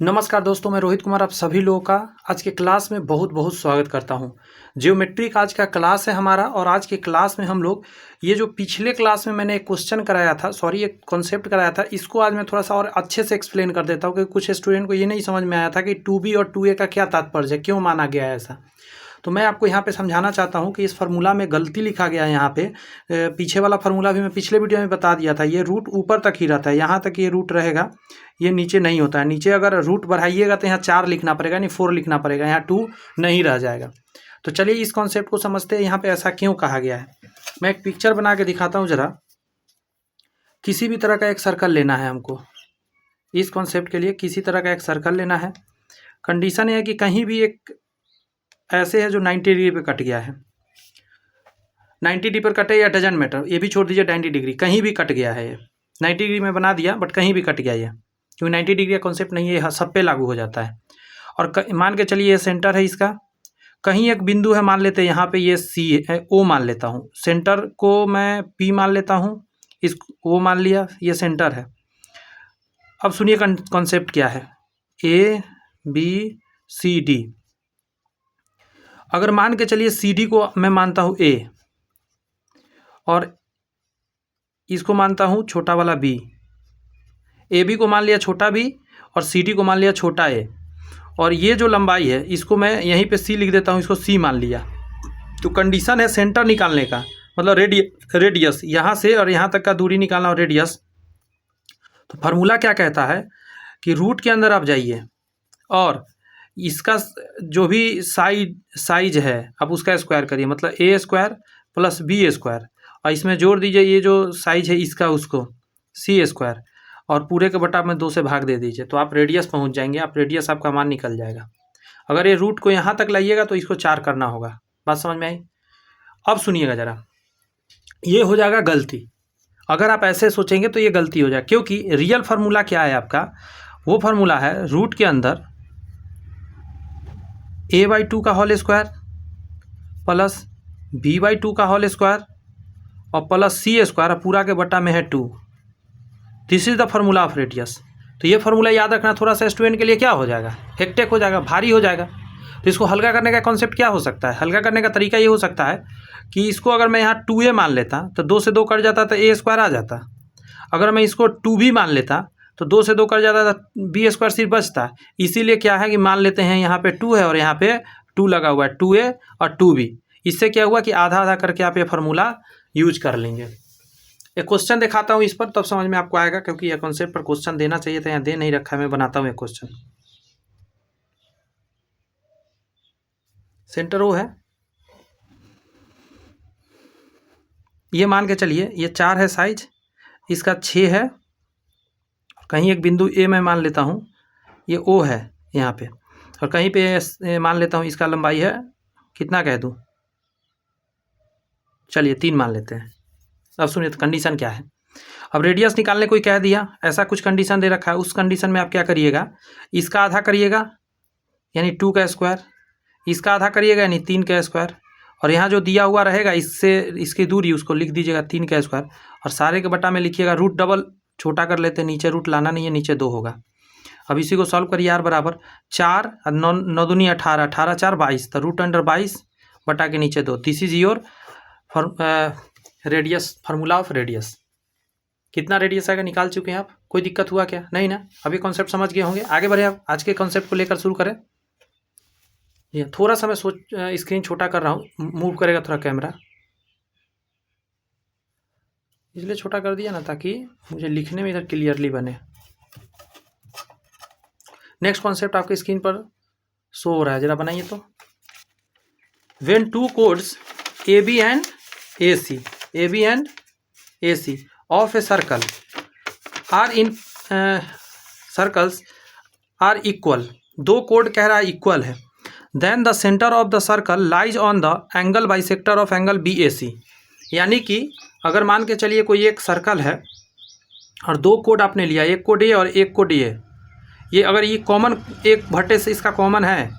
नमस्कार दोस्तों, मैं रोहित कुमार आप सभी लोगों का आज के क्लास में बहुत बहुत स्वागत करता हूं। ज्योमेट्री का आज का क्लास है हमारा और आज के क्लास में हम लोग ये जो पिछले क्लास में मैंने एक क्वेश्चन कराया था, एक कॉन्सेप्ट कराया था, इसको आज मैं थोड़ा सा और अच्छे से एक्सप्लेन कर देता हूं क्योंकि कुछ स्टूडेंट को ये नहीं समझ में आया था कि 2b और 2a का क्या तात्पर्य है, क्यों माना गया है ऐसा। तो मैं आपको यहाँ पे समझाना चाहता हूँ कि इस फार्मूला में गलती लिखा गया है। यहाँ पे पीछे वाला फार्मूला भी मैं पिछले वीडियो में बता दिया था। ये रूट ऊपर तक ही रहता है, यहाँ तक ये रूट रहेगा, ये नीचे नहीं होता है। नीचे अगर रूट बढ़ाइएगा तो यहाँ 4 लिखना पड़ेगा, नहीं 4 लिखना पड़ेगा, यहाँ 2 नहीं रह जाएगा। तो चलिए इस कॉन्सेप्ट को समझते हैं, यहाँ पे ऐसा क्यों कहा गया है। मैं एक पिक्चर बना के दिखाता हूँ जरा। किसी भी तरह का एक सर्कल लेना है हमको। इस कॉन्सेप्ट के लिए किसी तरह का एक सर्कल लेना है। कंडीशन है कि कहीं भी एक ऐसे है जो 90 डिग्री पे कट गया है। 90 डिग्री पर कटे या डजंट मैटर, ये भी छोड़ दीजिए, 90 डिग्री कहीं भी कट गया है। ये 90 डिग्री में बना दिया बट कहीं भी कट गया ये, क्योंकि 90 डिग्री का कॉन्सेप्ट नहीं है, सब पे लागू हो जाता है। और मान के चलिए ये सेंटर है इसका, कहीं एक बिंदु है, मान लेते हैं यहाँ पे ये सी है, ओ मान लेता हूँ, सेंटर को मैं पी मान लेता हूँ, इस ओ मान लिया, ये सेंटर है। अब सुनिए कॉन्सेप्ट क्या है, ए बी सी डी। अगर मान के चलिए सी डी को मैं मानता हूँ ए और इसको मानता हूँ छोटा वाला बी, ए बी को मान लिया छोटा बी और सी डी को मान लिया छोटा ए, और ये जो लंबाई है इसको मैं यहीं पे सी लिख देता हूँ, इसको सी मान लिया। तो कंडीशन है सेंटर निकालने का, मतलब रेडियस यहाँ से और यहाँ तक का दूरी निकालना और रेडियस। तो फार्मूला क्या कहता है कि रूट के अंदर आप जाइए और इसका जो भी साइज है आप उसका स्क्वायर करिए, मतलब ए स्क्वायर प्लस बी स्क्वायर, और इसमें जोड़ दीजिए ये जो साइज है इसका उसको सी स्क्वायर, और पूरे के बटा में 2 से भाग दे दीजिए, तो आप रेडियस पहुंच जाएंगे। आप रेडियस आपका मान निकल जाएगा। अगर ये रूट को यहाँ तक लाइएगा तो इसको 4 करना होगा। बात समझ में आई? अब सुनिएगा ज़रा, ये हो जाएगा गलती। अगर आप ऐसे सोचेंगे तो ये गलती हो जाएगा, क्योंकि रियल फार्मूला क्या है आपका, वो फार्मूला है रूट के अंदर a/2 का होल स्क्वायर प्लस b/2 का होल स्क्वायर और प्लस सी स्क्वायर, पूरा के बटा में है 2। This is the formula of radius. तो ये फार्मूला याद रखना थोड़ा सा स्टूडेंट के लिए क्या हो जाएगा, हेक्टेक हो जाएगा, भारी हो जाएगा। तो इसको हल्का करने का कॉन्सेप्ट क्या हो सकता है, हल्का करने का तरीका ये हो सकता है कि इसको अगर मैं यहाँ 2a मान लेता तो 2 से 2 कट जाता तो a स्क्वायर आ जाता। अगर मैं इसको 2b मान लेता तो 2 से 2 कट जाता तो b स्क्वायर सिर्फ बचता। इसीलिए क्या है कि मान लेते हैं यहाँ पे 2 है और यहाँ पे 2 लगा हुआ है, 2a और 2b। इससे क्या हुआ कि आधा आधा करके आप ये फार्मूला यूज कर लेंगे। एक क्वेश्चन दिखाता हूँ इस पर, तब समझ में आपको आएगा, क्योंकि यह कॉन्सेप्ट पर क्वेश्चन देना चाहिए था, यहाँ दे नहीं रखा है। मैं बनाता हूँ एक क्वेश्चन। सेंटर ओ है, ये मान के चलिए ये 4 है साइज, इसका 6 है, कहीं एक बिंदु ए मैं मान लेता हूँ, ये ओ है यहाँ पे, और कहीं पे मान लेता हूँ इसका लंबाई है, कितना कह दूँ, चलिए 3 मान लेते हैं। अब सुनिए तो कंडीशन क्या है। अब रेडियस निकालने को ही कह दिया, ऐसा कुछ कंडीशन दे रखा है। उस कंडीशन में आप क्या करिएगा, इसका आधा करिएगा यानी 2 का स्क्वायर, इसका आधा करिएगा यानी 3 का स्क्वायर, और यहाँ जो दिया हुआ रहेगा इससे इसकी दूरी उसको लिख दीजिएगा 3 का स्क्वायर, और सारे के बटा में लिखिएगा रूट डबल, छोटा कर लेते हैं, नीचे रूट लाना नहीं है, नीचे 2 होगा। अब इसी को सॉल्व करिए, आर बराबर 4 और 9 दूनी 18, 18 4 22, तो रूट अंडर 22 बटा के नीचे 2। This is your radius, formula of radius. कितना रेडियस आएगा निकाल चुके हैं आप, कोई दिक्कत हुआ क्या? नहीं ना, अभी कॉन्सेप्ट समझ गए होंगे। आगे बढ़े, आप आज के कॉन्सेप्ट को लेकर शुरू करें। ये थोड़ा सा मैं स्क्रीन छोटा कर रहा हूँ, मूव करेगा थोड़ा कैमरा, इसलिए छोटा कर दिया ना ताकि मुझे लिखने में इधर क्लियरली बने। नेक्स्ट कॉन्सेप्ट आपके स्क्रीन पर शो हो रहा है, जरा बनाइए तो। When 2 chords AB and AC of a circle are equal, 2 कोड कह रहा है इक्वल है, then the centre of the circle lies on the angle bisector of angle BAC। यानी कि अगर मान के चलिए कोई एक सर्कल है और 2 कोड आपने लिया, एक कोड A और एक कोड A, ये अगर ये कॉमन एक भट्टे से इसका कॉमन है,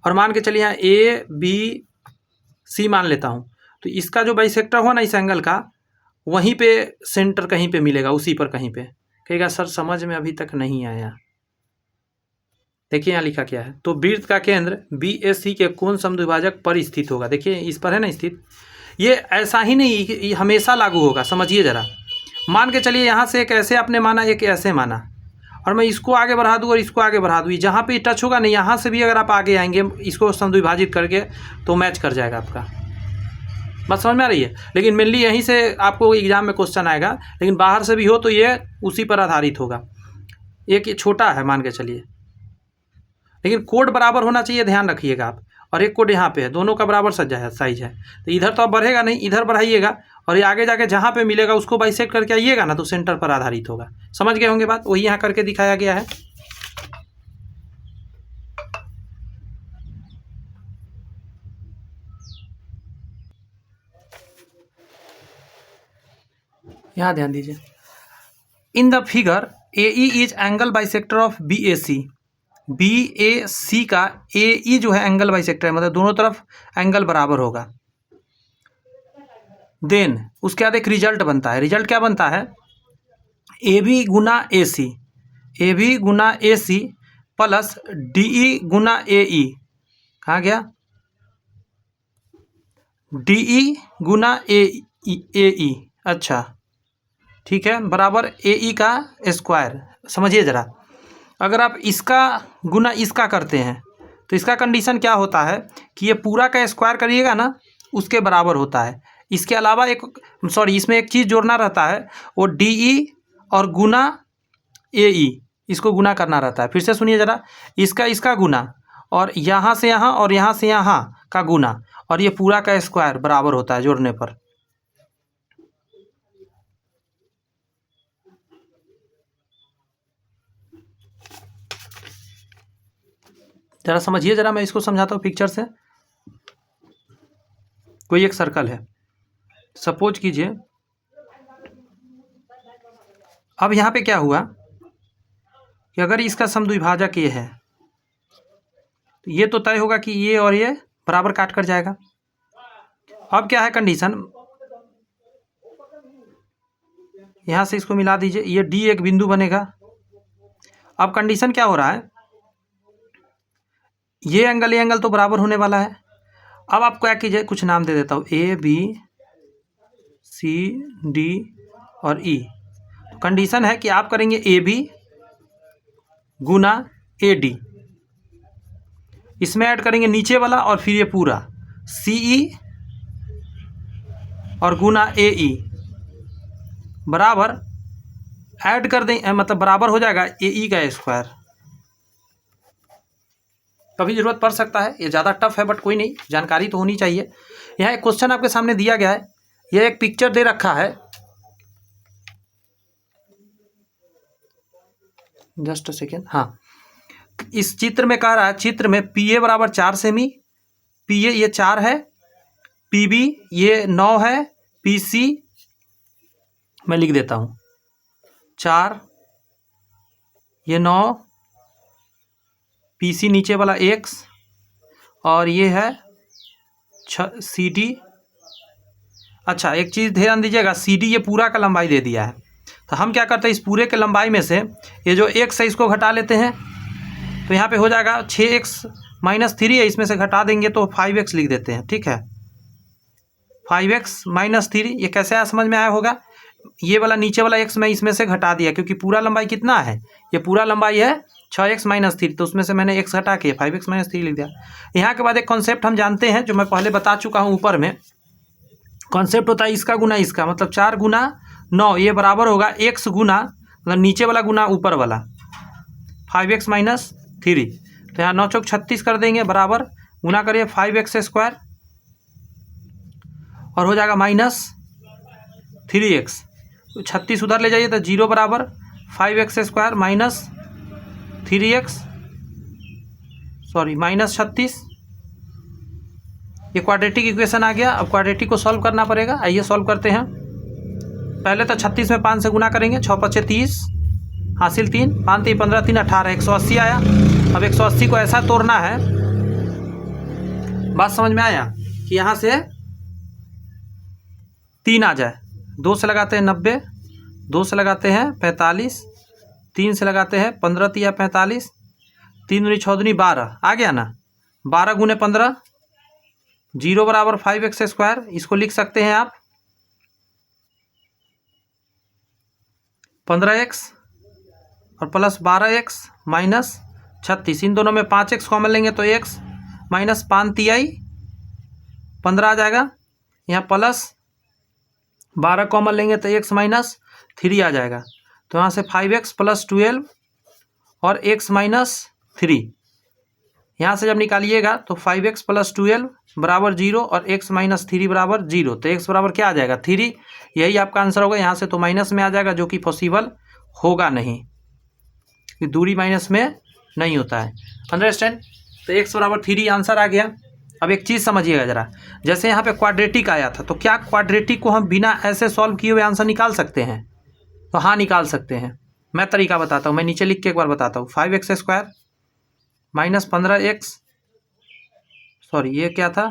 और मान के चलिए यहाँ ABC मान लेता हूँ, तो इसका जो बाइसेक्टर हुआ ना इस एंगल का, वहीं पे सेंटर कहीं पे मिलेगा, उसी पर कहीं पे। कहेगा सर समझ में अभी तक नहीं आया, देखिए यहाँ लिखा क्या है, तो वृत्त का केंद्र BAC के कोण समद्विभाजक पर स्थित होगा। देखिए इस पर है ना स्थित, ये ऐसा ही नहीं ये हमेशा लागू होगा, समझिए ज़रा। मान के चलिए यहाँ से एक ऐसे आपने माना, एक ऐसे माना, और मैं इसको आगे बढ़ा दूँ और इसको आगे बढ़ा दूँ, जहाँ पे टच होगा नहीं यहाँ से भी अगर आप आगे आएंगे इसको समद्विभाजित करके तो मैच कर जाएगा आपका। बात समझ में आ रही है। लेकिन मेनली यहीं से आपको एग्जाम में क्वेश्चन आएगा, लेकिन बाहर से भी हो तो ये उसी पर आधारित होगा। एक छोटा है मान के चलिए, लेकिन कोड बराबर होना चाहिए, ध्यान रखिएगा आप। और एक कोड यहाँ पे है, दोनों का बराबर साइज है, तो इधर तो अब बढ़ेगा नहीं, इधर बढ़ाइएगा और ये आगे जाके जहाँ पे मिलेगा उसको बाइसेक्ट करके आइएगा ना, तो सेंटर पर आधारित होगा। समझ गए होंगे बात, वही यहाँ करके दिखाया गया है। यहाँ ध्यान दीजिए, in the figure AE is angle bisector of BAC। BAC का AE जो है एंगल बाइसेक्टर है, मतलब दोनों तरफ एंगल बराबर होगा। देन उसके बाद एक रिजल्ट बनता है। रिजल्ट क्या बनता है? AB गुना AC, AB गुना AC प्लस DE गुना AE। कहाँ गया? DE गुना AE। अच्छा ठीक है, बराबर AE का स्क्वायर। समझिए ज़रा, अगर आप इसका गुना इसका करते हैं तो इसका कंडीशन क्या होता है कि ये पूरा का स्क्वायर करिएगा ना, उसके बराबर होता है। इसके अलावा इसमें एक चीज़ जोड़ना रहता है, वो DE और गुना AE, इसको गुना करना रहता है। फिर से सुनिए ज़रा, इसका गुना और यहाँ से यहाँ और यहाँ से यहाँ का गुना, और ये पूरा का स्क्वायर बराबर होता है जोड़ने पर। ज़रा समझिए ज़रा, मैं इसको समझाता हूँ पिक्चर से। कोई एक सर्कल है, सपोज कीजिए, अब यहाँ पे क्या हुआ कि अगर इसका समद्विभाजक ये है तो ये तो तय होगा कि ये और ये बराबर काट कर जाएगा। अब क्या है कंडीशन, यहाँ से इसको मिला दीजिए, ये D एक बिंदु बनेगा। अब कंडीशन क्या हो रहा है, ये एंगल तो बराबर होने वाला है। अब आप क्या कीजिए, कुछ नाम दे देता हूँ, AB C D और E। तो कंडीशन है कि आप करेंगे AB गुना AD, इसमें ऐड करेंगे नीचे वाला और फिर ये पूरा CE और गुना AE बराबर ऐड कर दें, मतलब बराबर हो जाएगा AE का स्क्वायर। कभी जरूरत पड़ सकता है, ये ज़्यादा टफ है बट कोई नहीं, जानकारी तो होनी चाहिए। यहाँ एक क्वेश्चन आपके सामने दिया गया है, यह एक पिक्चर दे रखा है, जस्ट अ सेकेंड। हाँ, इस चित्र में कह रहा है, चित्र में PA बराबर 4 सेमी, PA ये 4 है, PB ये 9 है, PC मैं लिख देता हूँ 4, ये 9, PC नीचे वाला X, और ये है CD। अच्छा एक चीज़ ध्यान दीजिएगा, CD ये पूरा का लंबाई दे दिया है, तो हम क्या करते हैं, इस पूरे के लंबाई में से ये जो X है इसको घटा लेते हैं, तो यहाँ पे हो जाएगा 6x माइनस 3 है, इसमें से घटा देंगे तो 5x लिख देते हैं। ठीक है, 5x माइनस 3, ये कैसे आया समझ में आया होगा। ये वाला नीचे वाला x मैं इसमें से घटा दिया, क्योंकि पूरा लंबाई कितना है, ये पूरा लंबाई है 6x माइनस 3, तो उसमें से मैंने x हटा के 5x माइनस 3 लिख दिया। यहाँ के बाद एक कॉन्सेप्ट हम जानते हैं, जो मैं पहले बता चुका हूँ ऊपर में। कॉन्सेप्ट होता है इसका गुना इसका, मतलब 4 गुना 9 ये बराबर होगा x गुना, मतलब नीचे वाला गुना ऊपर वाला 5x माइनस 3। तो यहाँ 9 चौक 36 कर देंगे, बराबर गुना करिए 5x स्क्वायर और हो जाएगा माइनस 3x। तो 36 उधर ले जाइए तो 0 बराबर 5x square minus 3x, sorry minus 36। ये क्वाड्रेटिक इक्वेशन आ गया। अब क्वाड्रेटिक को सॉल्व करना पड़ेगा, आइए सॉल्व करते हैं। पहले तो 36 में 5 से गुना करेंगे, 6 × 5 = 30, हासिल 3, 5 × 3 = 15, 3 × 18, 180 आया। अब 180 को ऐसा तोड़ना है, बात समझ में आया, कि यहाँ से 3 आ जाए, 2 से लगाते हैं 90, 2 से लगाते हैं 45, 3 से लगाते हैं 15 × 3 = 45, 3 दूनी 6 दूनी 12 आ गया ना। 12 गुने 15 0 बराबर 5x²। इसको लिख सकते हैं आप 15x और प्लस 12x माइनस 36। इन दोनों में 5x कॉमन लेंगे तो x माइनस 5 तिहाई 15 आ जाएगा। यहाँ प्लस 12 कॉमन लेंगे तो x माइनस 3 आ जाएगा। तो यहाँ से 5x प्लस 12 और x माइनस 3 यहाँ से जब निकालिएगा तो 5x प्लस 12 बराबर 0 और x माइनस 3 बराबर 0। तो x बराबर क्या आ जाएगा 3। यही आपका आंसर होगा। यहाँ से तो माइनस में आ जाएगा जो कि पॉसिबल होगा नहीं, कि दूरी माइनस में नहीं होता है। अंडरस्टैंड। तो x बराबर 3 आंसर आ गया। अब एक चीज़ समझिएगा ज़रा, जैसे यहाँ पे क्वाड्रेटिक आया था तो क्या क्वाड्रेटिक को हम बिना ऐसे सॉल्व किए हुए आंसर निकाल सकते हैं? तो हाँ निकाल सकते हैं। मैं तरीका बताता हूँ, मैं नीचे लिख के एक बार बताता हूँ। 5x² माइनस 15x, सॉरी ये क्या था,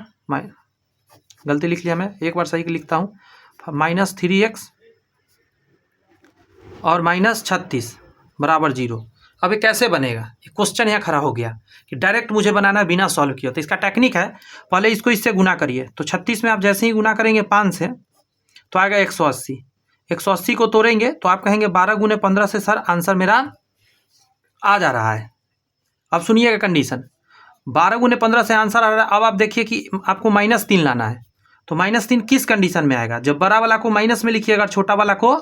गलती लिख लिया मैं, एक बार सही लिखता हूँ। माइनस 3x और माइनस 36 बराबर 0। अब ये कैसे बनेगा? ये क्वेश्चन यहाँ खड़ा हो गया कि डायरेक्ट मुझे बनाना है बिना सॉल्व किया। तो इसका टेक्निक है, पहले इसको इससे गुना करिए। तो 36 में आप जैसे ही गुना करेंगे 5 से तो आएगा 180। 180 को तोड़ेंगे तो आप कहेंगे 12 गुने 15 से सर आंसर मेरा आ जा रहा है। अब सुनिएगा कंडीशन, 12 गुने 15 से आंसर आ रहा है। अब आप देखिए कि आपको -3 लाना है। तो -3 किस कंडीशन में आएगा? जब बड़ा वाला को माइनस में लिखिएगा, छोटा वाला को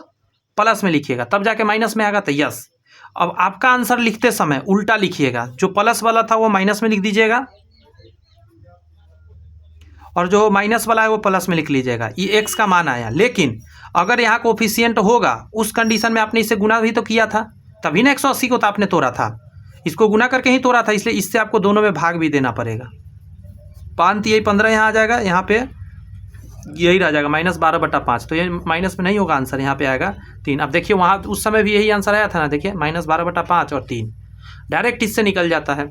प्लस में लिखिएगा, तब जाके माइनस में आएगा। तो यस। अब आपका आंसर लिखते समय उल्टा लिखिएगा, जो प्लस वाला था वो माइनस में लिख दीजिएगा और जो माइनस वाला है वो प्लस में लिख लीजिएगा। ये x का मान आया। लेकिन अगर यहाँ कोफिशिएंट होगा उस कंडीशन में आपने इसे गुना भी तो किया था, तभी ना 180 को तो आपने तोड़ा था, इसको गुना करके ही तोड़ा था, इसलिए इससे आपको दोनों में भाग भी देना पड़ेगा। 5 यही 15 यहाँ आ जाएगा, यहाँ पे यही रह जाएगा -12/5। तो ये माइनस में नहीं होगा, आंसर यहाँ पे आएगा 3। अब देखिए वहाँ उस समय भी यही आंसर आया था ना, देखिए -12/5 और 3 डायरेक्ट इससे निकल जाता है।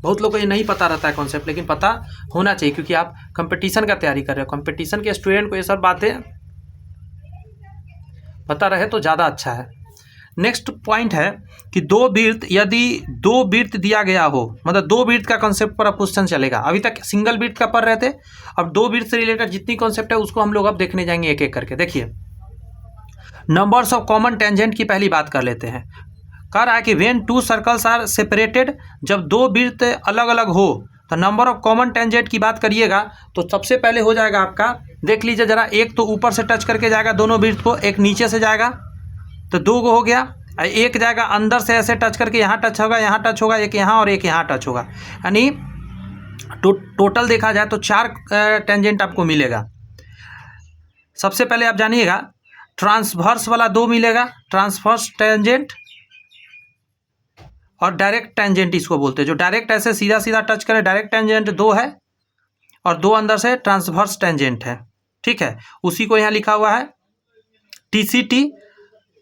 बहुत लोग को ये नहीं पता रहता है कॉन्सेप्ट, लेकिन पता होना चाहिए क्योंकि आप कंपटीशन का तैयारी कर रहे हो। कंपटीशन के स्टूडेंट को ये सब बातें पता रहे तो ज़्यादा अच्छा है। नेक्स्ट पॉइंट है कि यदि दो वृत्त दिया गया हो, मतलब 2 वृत्त का कॉन्सेप्ट पर अब क्वेश्चन चलेगा। अभी तक सिंगल वृत्त का पढ़ रहे थे, अब 2 वृत्त से रिलेटेड जितनी कॉन्सेप्ट है उसको हम लोग अब देखने जाएंगे एक एक करके। देखिए नंबर्स ऑफ कॉमन टेंजेंट की पहली बात कर लेते हैं। कह रहा है कि व्हेन 2 सर्कल्स आर सेपरेटेड, जब 2 वृत्त अलग अलग हो तो नंबर ऑफ कॉमन टेंजेंट की बात करिएगा तो सबसे पहले हो जाएगा आपका, देख लीजिए जरा, एक तो ऊपर से टच करके जाएगा दोनों वृत्त को, एक नीचे से जाएगा तो 2 गो हो गया। एक जाएगा अंदर से ऐसे टच करके, यहाँ टच होगा, यहाँ टच होगा, एक यहाँ और एक यहाँ टच होगा। यानी टोटल देखा जाए तो 4 टेंजेंट आपको मिलेगा। सबसे पहले आप जानिएगा ट्रांसवर्स वाला 2 मिलेगा, ट्रांसवर्स टेंजेंट, और डायरेक्ट टेंजेंट इसको बोलते हैं। जो डायरेक्ट ऐसे सीधा सीधा टच करे डायरेक्ट टेंजेंट 2 है, और 2 अंदर से ट्रांसवर्स टेंजेंट है। ठीक है, उसी को यहाँ लिखा हुआ है TCT,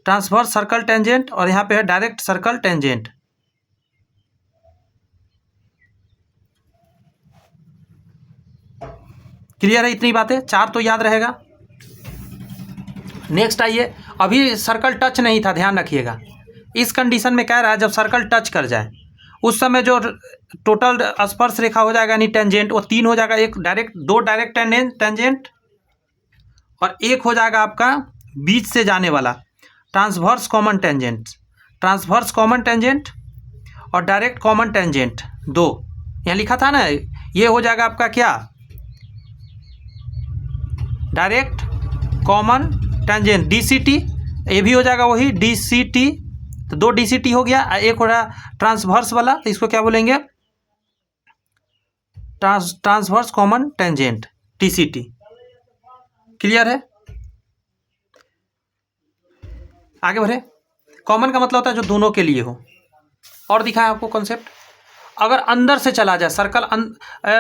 ट्रांसवर्स सर्कल टेंजेंट, और यहाँ पे है डायरेक्ट सर्कल टेंजेंट। क्लियर है? इतनी बातें 4 तो याद रहेगा। नेक्स्ट आइए, अभी सर्कल टच नहीं था, ध्यान रखिएगा। इस कंडीशन में कह रहा है जब सर्कल टच कर जाए उस समय जो टोटल स्पर्श रेखा हो जाएगा यानी टेंजेंट, वो 3 हो जाएगा। एक डायरेक्ट, 2 डायरेक्ट टेंजेंट और एक हो जाएगा आपका बीच से जाने वाला transverse common tangent. Transverse common tangent और डायरेक्ट कॉमन टेंजेंट 2 यहाँ लिखा था ना, ये हो जाएगा आपका क्या, डायरेक्ट कॉमन टेंजेंट DCT। ये भी हो जाएगा वही DCT। तो 2 DCT हो गया। एक हो रहा ट्रांसवर्स वाला, तो इसको क्या बोलेंगे, transverse common tangent TCT। Clear है? आगे बढ़े। कॉमन का मतलब होता है जो दोनों के लिए हो। और दिखाएं आपको कॉन्सेप्ट, अगर अंदर से चला जाए सर्कल,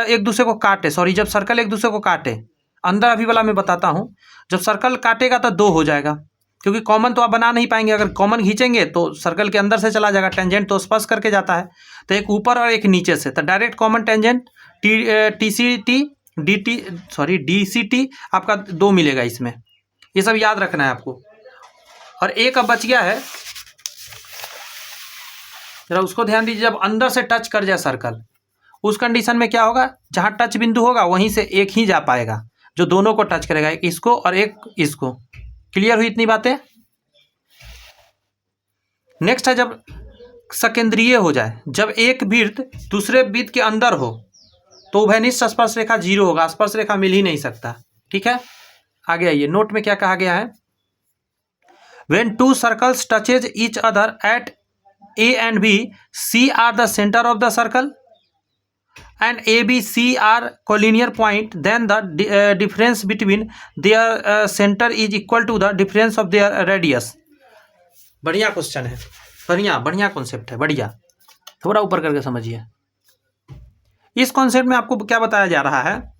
एक दूसरे को काटे, सॉरी जब सर्कल एक दूसरे को काटे, अंदर अभी वाला मैं बताता हूँ, जब सर्कल काटेगा तो 2 हो जाएगा, क्योंकि कॉमन तो आप बना नहीं पाएंगे। अगर कॉमन खींचेंगे तो सर्कल के अंदर से चला जाएगा, टेंजेंट तो स्पर्श करके जाता है, तो एक ऊपर और एक नीचे से। तो डायरेक्ट कॉमन टेंजेंट DCT आपका 2 मिलेगा इसमें। ये सब याद रखना है आपको। और एक अब बच गया है जरा उसको ध्यान दीजिए। जब अंदर से टच कर जाए सर्कल, उस कंडीशन में क्या होगा, जहाँ टच बिंदु होगा वहीं से एक ही जा पाएगा, जो दोनों को टच करेगा, एक इसको और एक इसको। क्लियर हुई इतनी बातें। नेक्स्ट है जब सकेंद्रीय हो जाए, जब एक वृत्त दूसरे वृत्त के अंदर हो तो उभयनिष्ठ स्पर्श रेखा 0 होगा, स्पर्श रेखा मिल ही नहीं सकता। ठीक है, आगे आइए। नोट में क्या कहा गया है, when two circles touches each other eight A and B, C are the center of the circle and A, B, C are collinear point, then the difference between their center is equal to the difference of their radius। बढ़िया question है, बढ़िया concept है, बढ़िया। थोड़ा ऊपर करके समझिए। इस कॉन्सेप्ट में आपको क्या बताया जा रहा है,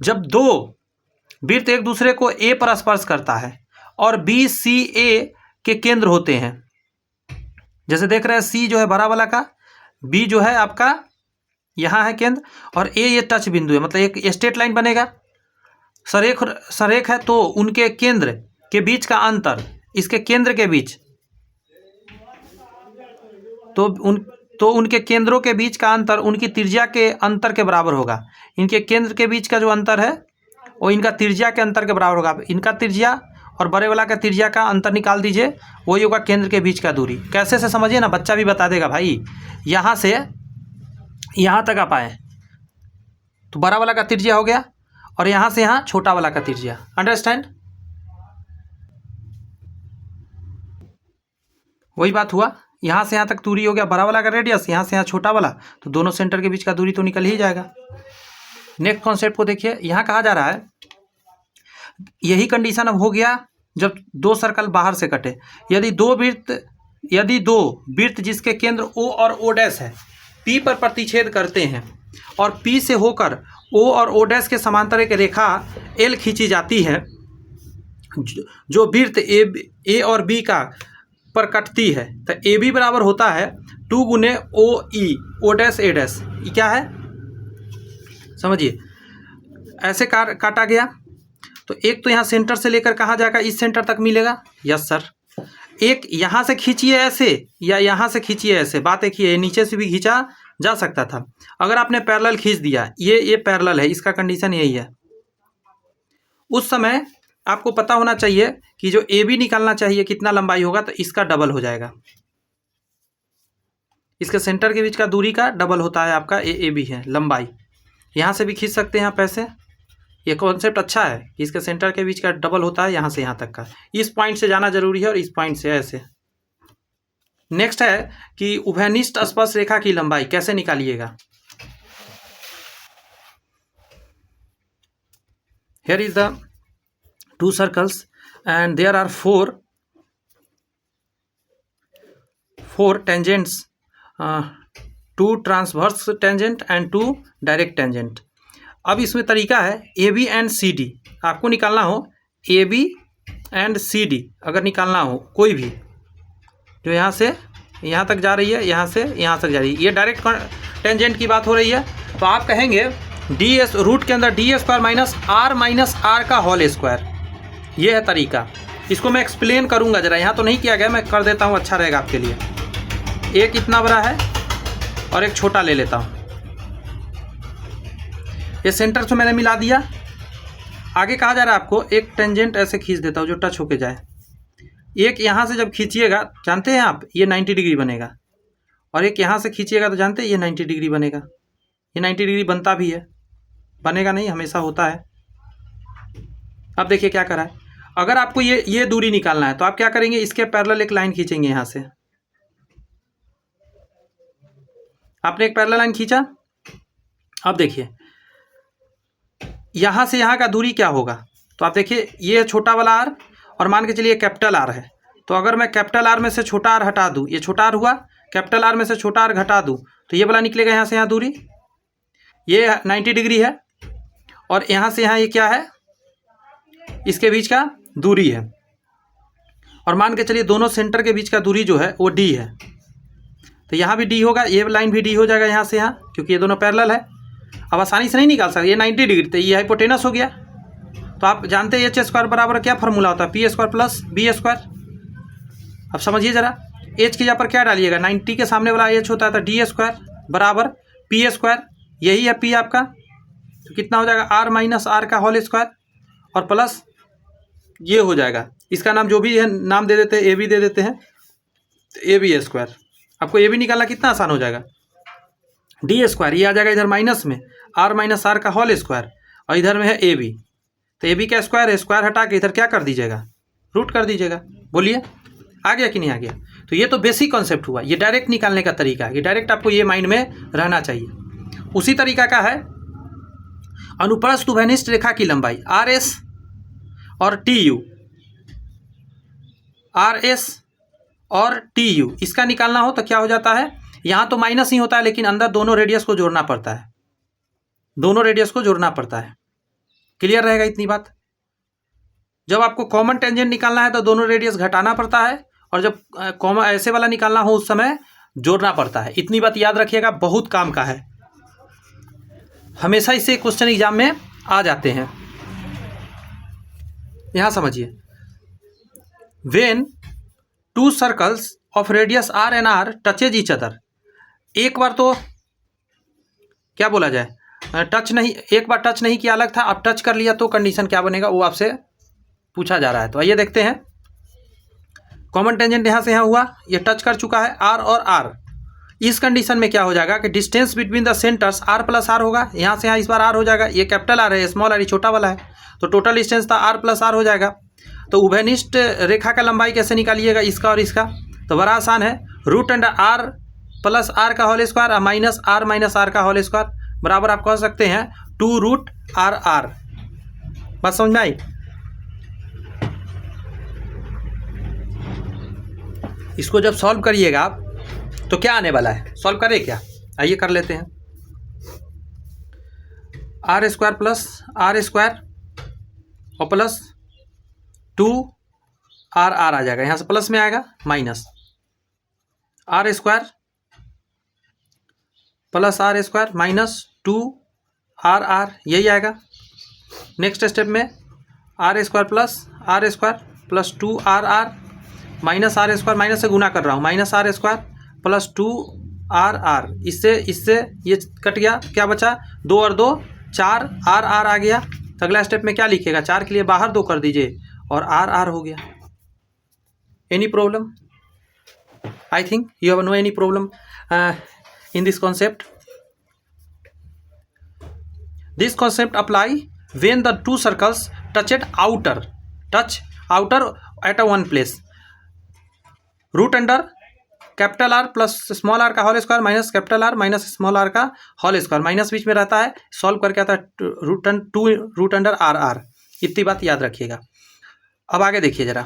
जब दो वृत्त एक दूसरे को A पर स्पर्श करता है और B, C, A के केंद्र होते हैं, जैसे देख रहे हैं C जो है बड़ा वाला का, B जो है आपका यहाँ है केंद्र, और A ये टच बिंदु है, मतलब एक स्ट्रेट लाइन बनेगा, संरेख है, तो उनके केंद्र के बीच का अंतर, इसके केंद्र के बीच, तो उनके केंद्रों के बीच का अंतर उनकी त्रिज्या के अंतर के बराबर होगा। इनके केंद्र के बीच का जो अंतर है वो इनका त्रिज्या के अंतर के बराबर होगा। इनका त्रिज्या और बड़े वाला का त्रिज्या का अंतर निकाल दीजिए, वही होगा केंद्र के बीच का दूरी। कैसे से समझिए ना, बच्चा भी बता देगा भाई। यहाँ से यहाँ तक आप आए तो बड़ा वाला का त्रिज्या हो गया, और यहाँ से यहाँ छोटा वाला का त्रिज्या। अंडरस्टैंड, वही बात हुआ। यहाँ से यहाँ तक दूरी हो गया बड़ा वाला का रेडियस, यहाँ से यहाँ छोटा वाला, तो दोनों सेंटर के बीच का दूरी तो निकल ही जाएगा। नेक्स्ट कॉन्सेप्ट को देखिए, यहाँ कहा जा रहा है, यही कंडीशन अब हो गया जब दो सर्कल बाहर से कटे। यदि दो वृत्त जिसके केंद्र O और O' है P पर प्रतिच्छेद करते हैं और P से होकर O और O' के समांतर एक रेखा L खींची जाती है, जो वृत्त A और B का पर कटती है, तो AB बराबर होता है 2 गुने OE, O', A'। क्या है समझिए, ऐसे काटा गया, तो एक तो यहाँ सेंटर से लेकर कहाँ जाएगा, इस सेंटर तक मिलेगा। Yes sir. एक यहाँ से खींचिए ऐसे या यहाँ से खींचिए ऐसे, बात एक ही है, नीचे से भी खींचा जा सकता था। अगर आपने पैरेलल खींच दिया, ये पैरेलल है, इसका कंडीशन यही है। उस समय आपको पता होना चाहिए कि जो AB निकालना चाहिए कितना लंबाई होगा, तो इसका डबल हो जाएगा। इसके सेंटर के बीच का दूरी का डबल होता है आपका AB है लंबाई। यहाँ से भी खींच सकते हैं आप ऐसे। ये कॉन्सेप्ट अच्छा है कि इसके सेंटर के बीच का डबल होता है यहाँ से यहाँ तक का। इस पॉइंट से जाना जरूरी है और इस पॉइंट से ऐसे। नेक्स्ट है कि उभयनिष्ठ स्पर्श रेखा की लंबाई कैसे निकालिएगा। Here is the two circles and there are four tangents, two transverse tangent and two direct tangent। अब इसमें तरीका है AB एंड CD आपको निकालना हो, AB एंड CD अगर निकालना हो, कोई भी जो यहाँ से यहाँ तक जा रही है, यहाँ से यहाँ तक जा रही है, ये डायरेक्ट टेंजेंट की बात हो रही है, तो आप कहेंगे DS रूट के अंदर D² माइनस R का होल स्क्वायर। ये है तरीका, इसको मैं एक्सप्लेन करूंगा जरा। यहाँ तो नहीं किया गया, मैं कर देता हूँ, अच्छा रहेगा आपके लिए। एक इतना बड़ा है और एक छोटा ले लेता हूँ। ये सेंटर से मैंने मिला दिया। आगे कहा जा रहा है आपको एक टेंजेंट ऐसे खींच देता हूँ जो टच होके जाए। एक यहाँ से जब खींचिएगा, जानते हैं आप, ये 90 डिग्री बनेगा, और एक यहाँ से खींचिएगा तो जानते हैं ये 90 डिग्री बनेगा। ये 90 डिग्री बनता भी है, बनेगा नहीं, हमेशा होता है। अब देखिए क्या करा है, अगर आपको ये दूरी निकालना है तो आप क्या करेंगे, इसके पैरेलल एक लाइन खींचेंगे। यहाँ से आपने एक पैरेलल लाइन खींचा। अब देखिए यहाँ से यहाँ का दूरी क्या होगा, तो आप देखिए ये छोटा वाला R और मान के चलिए कैपिटल R है, तो अगर मैं कैपिटल R में से छोटा R हटा दूँ, ये छोटा R हुआ, कैपिटल R में से छोटा R घटा दूँ, तो ये वाला निकलेगा यहाँ से यहाँ दूरी, ये 90 डिग्री है, और यहाँ से यहाँ ये क्या है, इसके बीच का दूरी है, और मान के चलिए दोनों सेंटर के बीच का दूरी जो है वो D है, तो यहाँ भी D होगा, ये लाइन भी D हो जाएगा यहाँ से यहाँ, क्योंकि ये दोनों पैरेलल है। अब आसानी से नहीं निकाल सकते, ये 90 डिग्री, तो ये हाइपोटेनस हो गया। तो आप जानते हैं H² बराबर क्या फॉर्मूला होता है, P² प्लस B²। अब समझिए जरा, एच की जगह पर क्या डालिएगा, 90 के सामने वाला एच होता है तो डी स्क्वायर बराबर पी स्क्वायर, यही है पी आपका। तो कितना हो जाएगा, आर माइनस आर का होल स्क्वायर और प्लस ये हो जाएगा, इसका नाम जो भी है नाम दे देते हैं, ए बी दे देते हैं, ए बी स्क्वायर। आपको ए बी निकालना कितना आसान हो जाएगा, डी स्क्वायर, ये आ जाएगा इधर माइनस में आर माइनस आर का होल स्क्वायर और इधर में है ए बी, तो ए बी का स्क्वायर है, स्क्वायर हटा के इधर क्या कर दीजिएगा, रूट कर दीजिएगा। बोलिए आ गया कि नहीं आ गया। तो ये तो बेसिक कॉन्सेप्ट हुआ, ये डायरेक्ट निकालने का तरीका है, ये डायरेक्ट आपको ये माइंड में रहना चाहिए। उसी तरीका का है अनुप्रस्थ उभयनिष्ठ रेखा की लंबाई आर एस और टी यू, आर एस और टी यू इसका निकालना हो तो क्या हो जाता है, यहाँ तो माइनस ही होता है लेकिन अंदर दोनों रेडियस को जोड़ना पड़ता है, दोनों रेडियस को जोड़ना पड़ता है। क्लियर रहेगा इतनी बात। जब आपको कॉमन टेंजेंट निकालना है तो दोनों रेडियस घटाना पड़ता है और जब कॉमन ऐसे वाला निकालना हो उस समय जोड़ना पड़ता है। इतनी बात याद रखिएगा, बहुत काम का है, हमेशा इससे क्वेश्चन एग्जाम में आ जाते हैं। यहां समझिए, when two circles of radius R and R touches each other, एक बार तो क्या बोला जाए, टच नहीं, एक बार टच नहीं किया अलग था, अब टच कर लिया तो कंडीशन क्या बनेगा वो आपसे पूछा जा रहा है। तो आइए देखते हैं, कॉमन टेंजेंट यहाँ से यहाँ हुआ, ये टच कर चुका है आर और आर, इस कंडीशन में क्या हो जाएगा कि distance between the centres R plus R होगा, यहाँ से यहाँ इस बार आर हो जाएगा, ये कैपिटल आर है, स्मॉल आर ये छोटा वाला है, तो टोटल डिस्टेंस था आर प्लस आर हो जाएगा। तो उभयनिष्ठ रेखा का लंबाई कैसे निकालिएगा, इसका और इसका, तो बड़ा आसान है, root under R plus R का होल स्क्वायर माइनस आर का होल स्क्वायर बराबर आप कह सकते हैं 2 रूट आर आर। बात समझ में आई। इसको जब सॉल्व करिएगा आप तो क्या आने वाला है, सॉल्व करें क्या, आइए कर लेते हैं। R square plus R square और प्लस 2 आर आर आ जाएगा, यहाँ से प्लस में आएगा minus R square plus R square minus 2 R R, यही आएगा। नेक्स्ट स्टेप में R square plus 2 R R minus R square, minus से गुना कर रहा हूँ, minus R square plus 2 R R, इससे ये कट गया, क्या बचा 2 और 2 4 आर आर आ गया। तो अगला स्टेप में क्या लिखेगा, 4 के लिए बाहर 2 कर दीजिए और आर आर हो गया। Any problem, I think you have no any problem in this concept. This concept apply when the two circles touch outer at a one place. Root under capital R plus small R का whole square minus capital R minus small R का whole square, minus बीच में रहता है, solve करके आता है root under are are. इतनी बात याद रखिएगा। अब आगे देखिए जरा,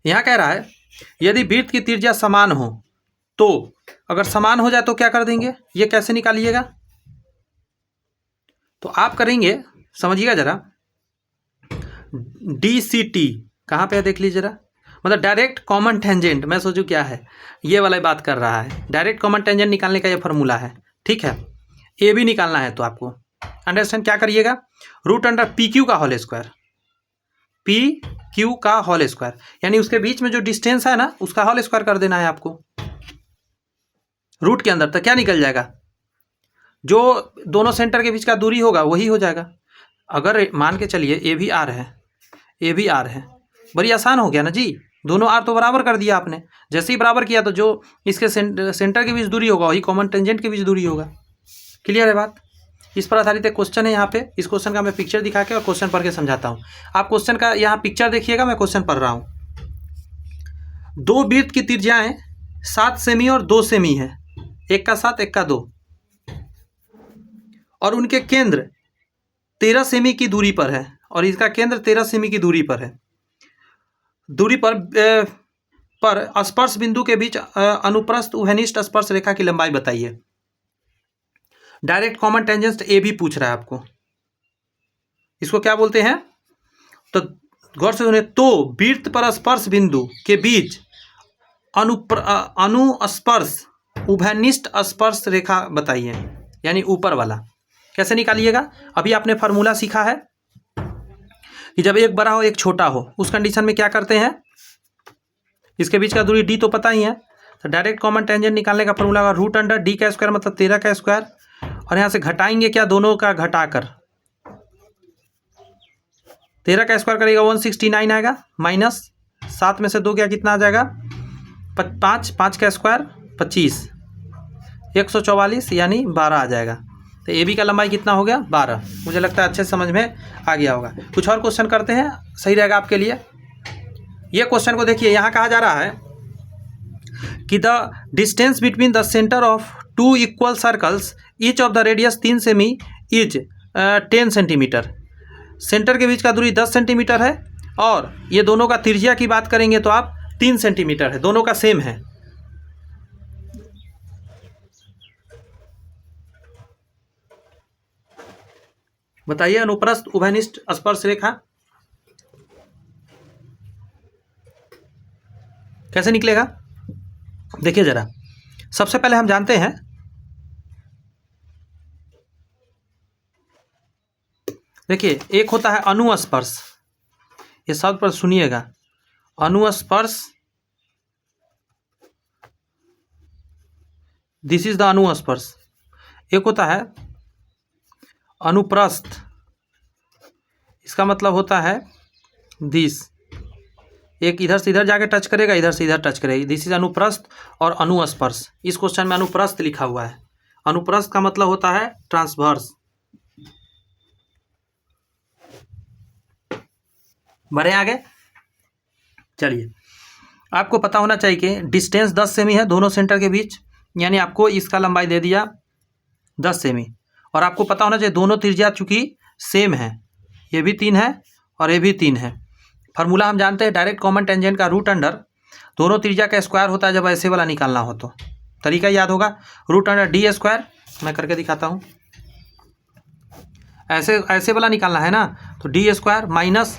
यहाँ कह रहा है यदि वृत्त की त्रिज्या समान हो तो, अगर समान हो जाए तो क्या कर देंगे, ये कैसे निकालिएगा, तो आप करेंगे, समझिएगा जरा, डी सी टी कहाँ पे है देख लीजिए जरा, मतलब डायरेक्ट कॉमन टेंजेंट, मैं सोचूं क्या है, ये वाला बात कर रहा है, डायरेक्ट कॉमन टेंजेंट निकालने का ये फॉर्मूला है, ठीक है। ए भी निकालना है तो आपको अंडरस्टैंड क्या करिएगा, रूट अंडर पी क्यू का होल स्क्वायर, पी क्यू का होल स्क्वायर, यानी उसके बीच में जो डिस्टेंस है ना उसका होल स्क्वायर कर देना है आपको रूट के अंदर, तो क्या निकल जाएगा, जो दोनों सेंटर के बीच का दूरी होगा वही हो जाएगा। अगर मान के चलिए ए भी आर है, ए भी आर है, बड़ी आसान हो गया ना जी, दोनों आर तो बराबर कर दिया आपने, जैसे ही बराबर किया तो जो इसके सेंटर के बीच दूरी होगा वही कॉमन टेंजेंट के बीच दूरी होगा। क्लियर है बात। इस पर आधारित एक क्वेश्चन है यहाँ पे, इस क्वेश्चन का मैं पिक्चर दिखा के और क्वेश्चन पढ़ के समझाता हूँ। आप क्वेश्चन का यहाँ पिक्चर देखिएगा, मैं क्वेश्चन पढ़ रहा हूँ। 2 वृत्त की त्रिज्याएं 7 सेमी और 2 सेमी है, एक का 7 एक का 2, और उनके केंद्र 13 सेमी की दूरी पर है, और इसका केंद्र 13 सेमी की दूरी पर है। दूरी पर स्पर्श बिंदु के बीच अनुप्रस्थ उभयनिष्ठ स्पर्श रेखा की लंबाई बताइए। डायरेक्ट कॉमन टेंजेंट ए भी पूछ रहा है आपको, इसको क्या बोलते हैं, तो गौर से सुनिए, तो वृत्त पर स्पर्श बिंदु के बीच अनुस्पर्श उभयनिष्ठ स्पर्श रेखा बताइए, यानी ऊपर वाला। कैसे निकालिएगा, अभी आपने फार्मूला सीखा है कि जब एक बड़ा हो एक छोटा हो, उस कंडीशन में क्या करते हैं, इसके बीच का दूरी d तो पता ही है, तो डायरेक्ट कॉमन टेंजेंट निकालने का फॉर्मूला होगा रूट अंडर d का स्क्वायर मतलब 13 का स्क्वायर, और यहाँ से घटाएंगे क्या, दोनों का घटाकर 13 का स्क्वायर करेगा 169 आएगा, माइनस 7 में से 2 क्या कितना आ जाएगा 5, 5 का स्क्वायर 25, 144 यानी 12 आ जाएगा। तो ए बी का लंबाई कितना हो गया 12। मुझे लगता है अच्छे से समझ में आ गया होगा। कुछ और क्वेश्चन करते हैं, सही रहेगा आपके लिए। ये क्वेश्चन को देखिए, यहाँ कहा जा रहा है कि the distance between the centre of 2 equal circles each of the radius 3 semi is 10 centimetre. Centre के बीच का दूरी 10 सेंटीमीटर है और ये दोनों का त्रिज्या की बात करेंगे तो आप 3 सेंटीमीटर है, दोनों का सेम है। बताइए अनुप्रस्थ उभयनिष्ठ स्पर्श रेखा कैसे निकलेगा। देखिए जरा, सबसे पहले हम जानते हैं देखिए एक होता है अनुस्पर्श, ये शब्द पर सुनिएगा, अनुस्पर्श, दिस इज द अनुस्पर्श। एक होता है अनुप्रस्थ, इसका मतलब होता है दिस, एक इधर से इधर जाके टच करेगा, इधर से इधर टच करेगी, दिस इज अनुप्रस्थ और अनुस्पर्श। इस क्वेश्चन में अनुप्रस्थ लिखा हुआ है, अनुप्रस्थ का मतलब होता है ट्रांसवर्स। बढ़े आगे, चलिए आपको पता होना चाहिए कि डिस्टेंस 10 सेमी है दोनों सेंटर के बीच, यानी आपको इसका लंबाई दे दिया 10 सेमी, और आपको पता होना चाहिए दोनों त्रिज्या चूंकि सेम है, ये भी 3 है और ये भी 3 है। फार्मूला हम जानते हैं डायरेक्ट कॉमन टेंजेंट का रूट अंडर दोनों त्रिज्या का स्क्वायर होता है जब ऐसे वाला निकालना हो तो। तरीका याद होगा, रूट अंडर डी स्क्वायर, मैं करके दिखाता हूँ, ऐसे वाला निकालना है ना, तो D square minus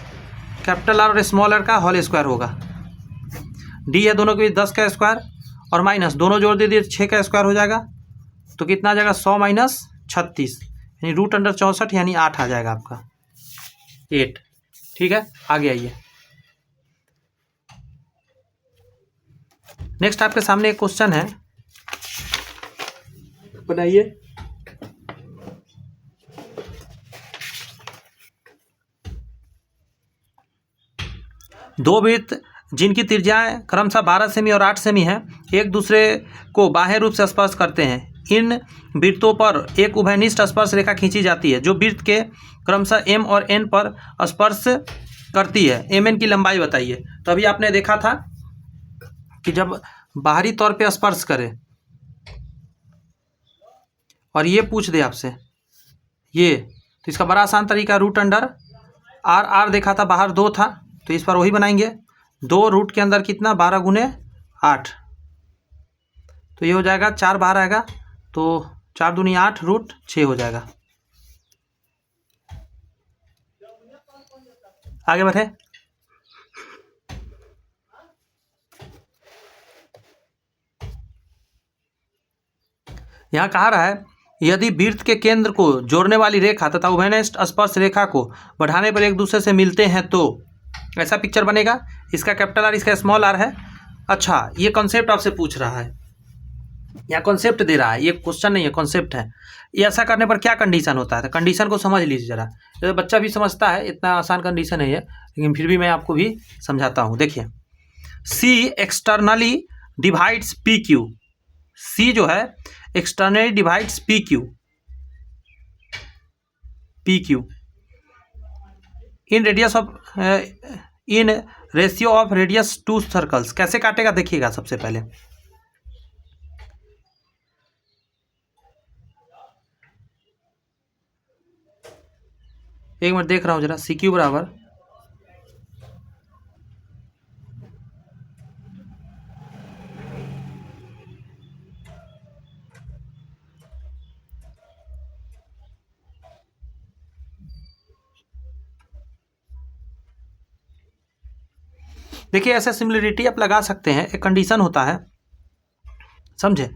capital are और स्मॉल आर का होल स्क्वायर होगा। डी है दोनों के बीच 10 का स्क्वायर और माइनस दोनों जोड़ दे दिए 6 का स्क्वायर हो जाएगा, तो कितना आ जाएगा 100 माइनस 36 यानी रूट अंडर 64 यानी 8 आ जाएगा आपका 8। ठीक है, आगे आइए। नेक्स्ट आपके सामने एक क्वेश्चन है, बनाइए। दो वृत्त जिनकी त्रिज्याएं क्रमशः 12 सेमी और 8 सेमी है एक दूसरे को बाह्य रूप से स्पर्श करते हैं। इन वृत्तों पर एक उभयनिष्ठ स्पर्श रेखा खींची जाती है जो वृत्त के क्रमशः एम और एन पर स्पर्श करती है। एम एन की लंबाई बताइए। तो अभी आपने देखा था कि जब बाहरी तौर पे स्पर्श करे और ये पूछ दे आपसे ये, तो इसका बड़ा आसान तरीका रूट अंडर आर, आर देखा था बाहर 2 था तो इस पर वही बनाएंगे, 2 रूट के अंदर कितना 12 गुने 8, तो ये हो जाएगा 4 बाहर आएगा तो 4 दूनी 8 रूट 6 हो जाएगा। आगे बढ़े। यहाँ कहा रहा है यदि वृत्त के केंद्र को जोड़ने वाली रेखा तथा उभयनिष्ठ स्पर्श रेखा को बढ़ाने पर एक दूसरे से मिलते हैं तो ऐसा पिक्चर बनेगा। इसका कैपिटल आर इसका स्मॉल आर है। अच्छा, ये कॉन्सेप्ट आपसे पूछ रहा है या कॉन्सेप्ट दे रहा है, ये क्वेश्चन नहीं है कॉन्सेप्ट है। ये ऐसा करने पर क्या कंडीशन होता है, तो कंडीशन को समझ लीजिए जरा, तो बच्चा भी समझता है, इतना आसान कंडीशन नहीं है लेकिन फिर भी मैं आपको भी समझाता हूँ। देखिए, सी एक्सटर्नली डिवाइड्स पी क्यू, सी जो है externally divides P Q, P Q in radius of in ratio of radius two circles. कैसे काटेगा देखिएगा। सबसे पहले एक मिनट देख रहा हूँ जरा, सी क्यू बराबर देखिए, ऐसा सिमिलरिटी आप लगा सकते हैं। एक कंडीशन होता है, समझे,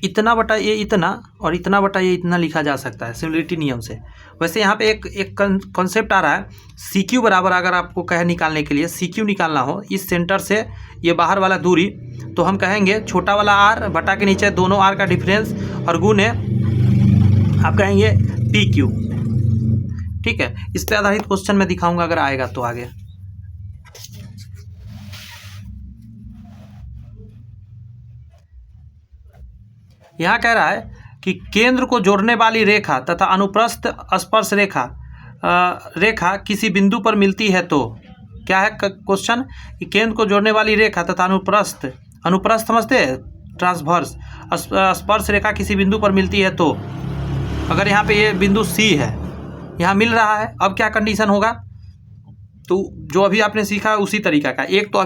इतना बटा ये इतना और इतना बटा ये इतना लिखा जा सकता है सिमिलरिटी नियम से। वैसे यहाँ पे एक कॉन्सेप्ट आ रहा है, सी क्यू बराबर, अगर आपको कहे निकालने के लिए सी क्यू निकालना हो इस सेंटर से ये बाहर वाला दूरी, तो हम कहेंगे छोटा वाला आर बटा के नीचे दोनों आर का डिफरेंस और गुने आप कहेंगे पी क्यू। ठीक है, इस पर आधारित क्वेश्चन मैं दिखाऊंगा अगर आएगा तो आगे। यहाँ कह रहा है कि केंद्र को जोड़ने वाली रेखा तथा अनुप्रस्थ स्पर्श रेखा किसी बिंदु पर मिलती है तो क्या है क्वेश्चन, कि केंद्र को जोड़ने वाली रेखा तथा अनुप्रस्थ समझते हैं, ट्रांसवर्स स्पर्श रेखा किसी बिंदु पर मिलती है तो, अगर यहाँ पे ये बिंदु सी है, यहाँ मिल रहा है, अब क्या कंडीशन होगा, तो जो अभी आपने सीखा है उसी तरीका का। एक तो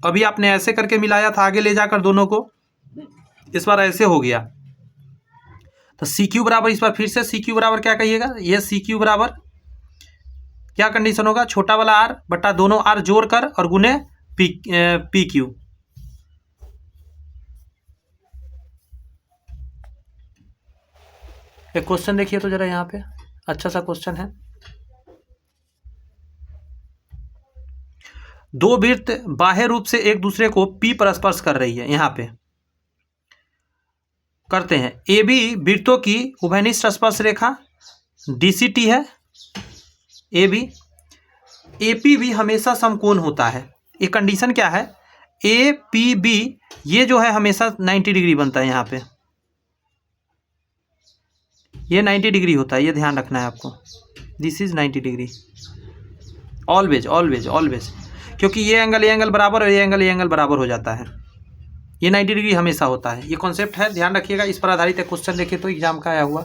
अभी आपने ऐसे करके मिलाया था आगे ले जाकर दोनों को, इस बार ऐसे हो गया, तो सी क्यू बराबर, इस बार फिर से सी क्यू बराबर क्या कहिएगा, ये सी क्यू बराबर क्या कंडीशन होगा, छोटा वाला आर बटा दोनों आर जोड़कर और गुने पी क्यू। एक क्वेश्चन देखिए तो जरा, यहाँ पे अच्छा सा क्वेश्चन है। दो वृत्त बाह्य रूप से एक दूसरे को पी पर स्पर्श कर रही है, यहाँ पे करते हैं। ए बी वृत्तों की उभयनिष्ठ स्पर्श रेखा डीसीटी है ए बी। ए पी भी हमेशा समकोण होता है, ये कंडीशन क्या है, ए पी बी ये जो है हमेशा 90 डिग्री बनता है, यहाँ पे ये 90 डिग्री होता है, ये ध्यान रखना है आपको, this is 90 degree always always always, क्योंकि ये एंगल बराबर और ये एंगल बराबर हो जाता है, ये 90 डिग्री हमेशा होता है, ये कॉन्सेप्ट है, ध्यान रखिएगा। इस पर आधारित एक क्वेश्चन देखिए तो एग्जाम का आया हुआ,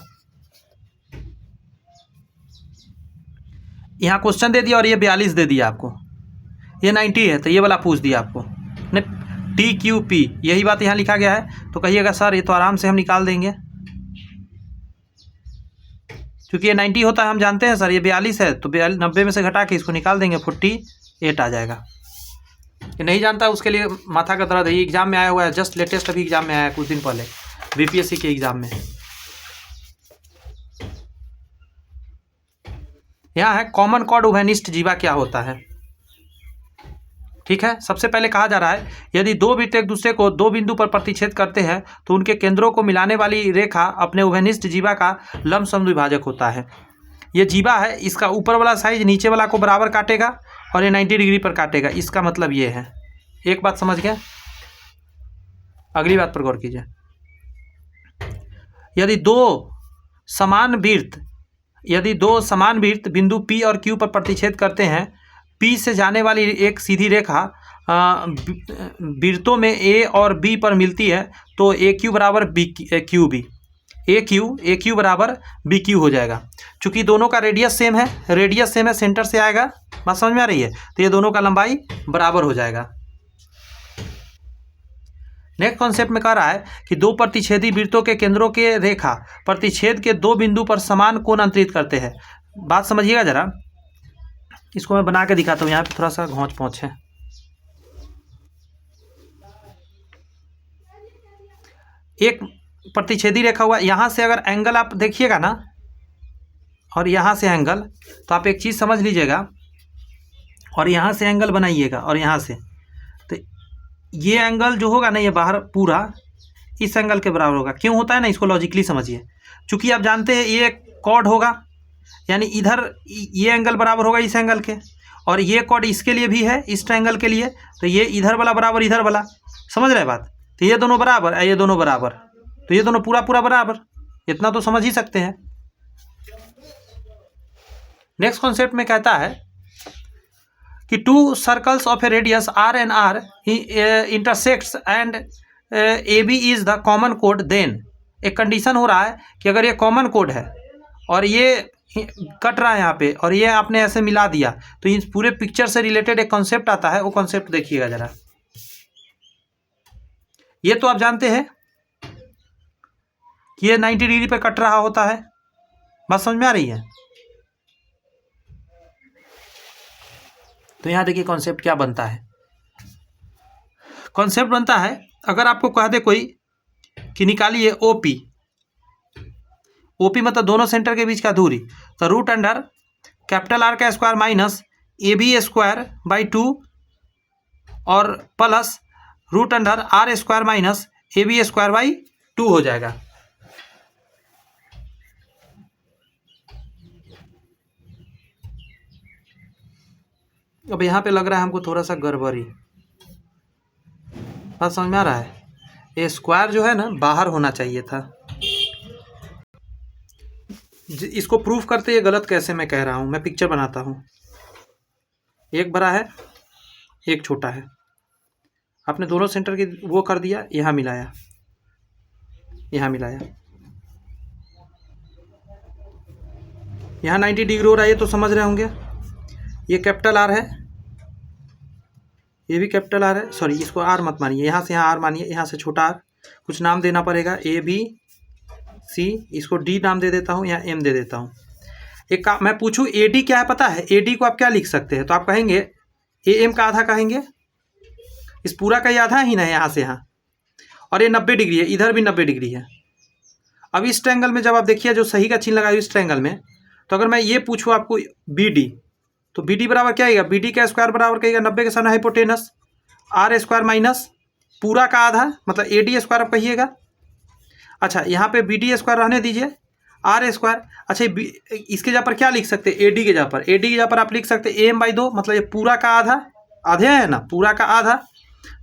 यहाँ क्वेश्चन दे दिया और ये 42 दे दिया आपको, ये 90 है तो ये वाला पूछ दिया आपको ने टी क्यू पी, यही बात यहाँ लिखा गया है, तो कहिएगा सर ये तो आराम से हम निकाल देंगे, क्योंकि ये 90 होता है हम जानते हैं सर, ये 42 है तो 90 में से घटा के इसको निकाल देंगे, 48 आ जाएगा। ये नहीं जानता उसके लिए माथा का दर्द है, ये एग्जाम में आया हुआ है, जस्ट लेटेस्ट अभी एग्जाम में आया है कुछ दिन पहले बीपीएससी के एग्जाम में। यहाँ है कॉमन कॉर्ड उभयनिष्ठ जीवा क्या होता है। ठीक है, सबसे पहले कहा जा रहा है यदि दो वृत्त एक दूसरे को दो बिंदु पर प्रतिच्छेद करते हैं तो उनके केंद्रों को मिलाने वाली रेखा अपने उभयनिष्ठ जीवा का लंब समद्विभाजक होता है। ये जीवा है, इसका ऊपर वाला साइज नीचे वाला को बराबर काटेगा और ये 90 डिग्री पर काटेगा, इसका मतलब ये है। एक बात समझ गए, अगली बात पर गौर कीजिए। यदि दो समान वृत्त बिंदु P और Q पर प्रतिच्छेद करते हैं, P से जाने वाली एक सीधी रेखा वृत्तों में A और B पर मिलती है तो AQ बराबर QB, AQ बराबर BQ हो जाएगा। चूंकि दोनों का रेडियस सेम है, सेंटर से आएगा, बात समझ में आ रही है, तो ये दोनों का लंबाई बराबर हो जाएगा। नेक्स्ट कॉन्सेप्ट में कह रहा है कि दो प्रतिच्छेदी वृत्तों के केंद्रों के रेखा प्रतिच्छेद के दो बिंदु पर समान कोण अंतरित करते हैं। बात समझिएगा जरा, इसको मैं बना के दिखाता हूँ, यहाँ पे थोड़ा सा घोंच पहुँच है। एक प्रतिच्छेदी रेखा हुआ, यहाँ से अगर एंगल आप देखिएगा ना और यहाँ से एंगल, तो आप एक चीज़ समझ लीजिएगा, और यहाँ से एंगल बनाइएगा और यहाँ से, तो ये एंगल जो होगा ना ये बाहर पूरा इस एंगल के बराबर होगा। क्यों होता है ना, इसको लॉजिकली समझिए। चूँकि आप जानते हैं ये कॉर्ड होगा, यानी इधर ये एंगल बराबर होगा इस एंगल के, और ये कॉर्ड इसके लिए भी है, इस ट्रायंगल के लिए, तो ये इधर वाला बराबर इधर वाला, समझ रहे बात, तो ये दोनों बराबर, ये दोनों बराबर, तो ये दोनों पूरा बराबर, इतना तो समझ ही सकते हैं। नेक्स्ट कॉन्सेप्ट में कहता है कि two circles of a radius R and R intersects and A B is the common कोड, देन एक कंडीशन हो रहा है कि अगर ये कॉमन कोड है और ये कट रहा है यहाँ पे और ये आपने ऐसे मिला दिया, तो इस पूरे पिक्चर से रिलेटेड एक कॉन्सेप्ट आता है, वो कॉन्सेप्ट देखिएगा जरा। ये तो आप जानते हैं कि ये 90 डिग्री पे कट रहा होता है, बात समझ में आ रही है। तो यहाँ देखिए कॉन्सेप्ट क्या बनता है। कॉन्सेप्ट बनता है, अगर आपको कह दे कोई कि निकालिए OP। OP मतलब दोनों सेंटर के बीच का दूरी। तो रूट अंडर कैपिटल R का square minus AB square by 2 और plus root under R square minus AB square by 2 हो जाएगा। अब यहाँ पे लग रहा है हमको थोड़ा सा गड़बड़ी, बात समझ में आ रहा है? ये स्क्वायर जो है ना बाहर होना चाहिए था। इसको प्रूफ करते ये गलत कैसे मैं कह रहा हूँ, मैं पिक्चर बनाता हूँ। एक बड़ा है एक छोटा है, आपने दोनों सेंटर की वो कर दिया, यहाँ मिलाया, यहाँ मिलाया, यहाँ 90 डिग्री हो रहा है, ये तो समझ रहे होंगे। ये कैपिटल R है, ये भी कैपिटल R है, सॉरी इसको R मत मानिए, यहाँ से यहाँ R मानिए, यहाँ से छोटा r, कुछ नाम देना पड़ेगा, ABC, इसको D नाम दे देता हूँ, यहाँ M दे देता हूँ। एक का मैं पूछूँ AD क्या है पता है? AD को आप क्या लिख सकते हैं? तो आप कहेंगे AM का आधा कहेंगे, इस पूरा का ही आधा ही ना है यहाँ से यहाँ, और ये 90 डिग्री है, इधर भी 90 डिग्री है। अब इस ट्रायंगल में जब आप देखिए जो सही का चिन्ह लगाए इस ट्रायंगल में, तो अगर मैं ये पूछूँ आपको BD, तो BD बराबर क्या आएगा? BD का स्क्वायर बराबर कहेगा 90 के सामने हाइपोटेनस R स्क्वायर माइनस पूरा का आधा, मतलब AD स्क्वायर आप कहिएगा। अच्छा यहाँ पे BD स्क्वायर रहने दीजिए, R स्क्वायर। अच्छा इसके जगह पर क्या लिख सकते हैं? AD के जगह पर, AD की जगह पर आप लिख सकते हैं AM/2, मतलब ये पूरा का आधा, आधे है ना, पूरा का आधा,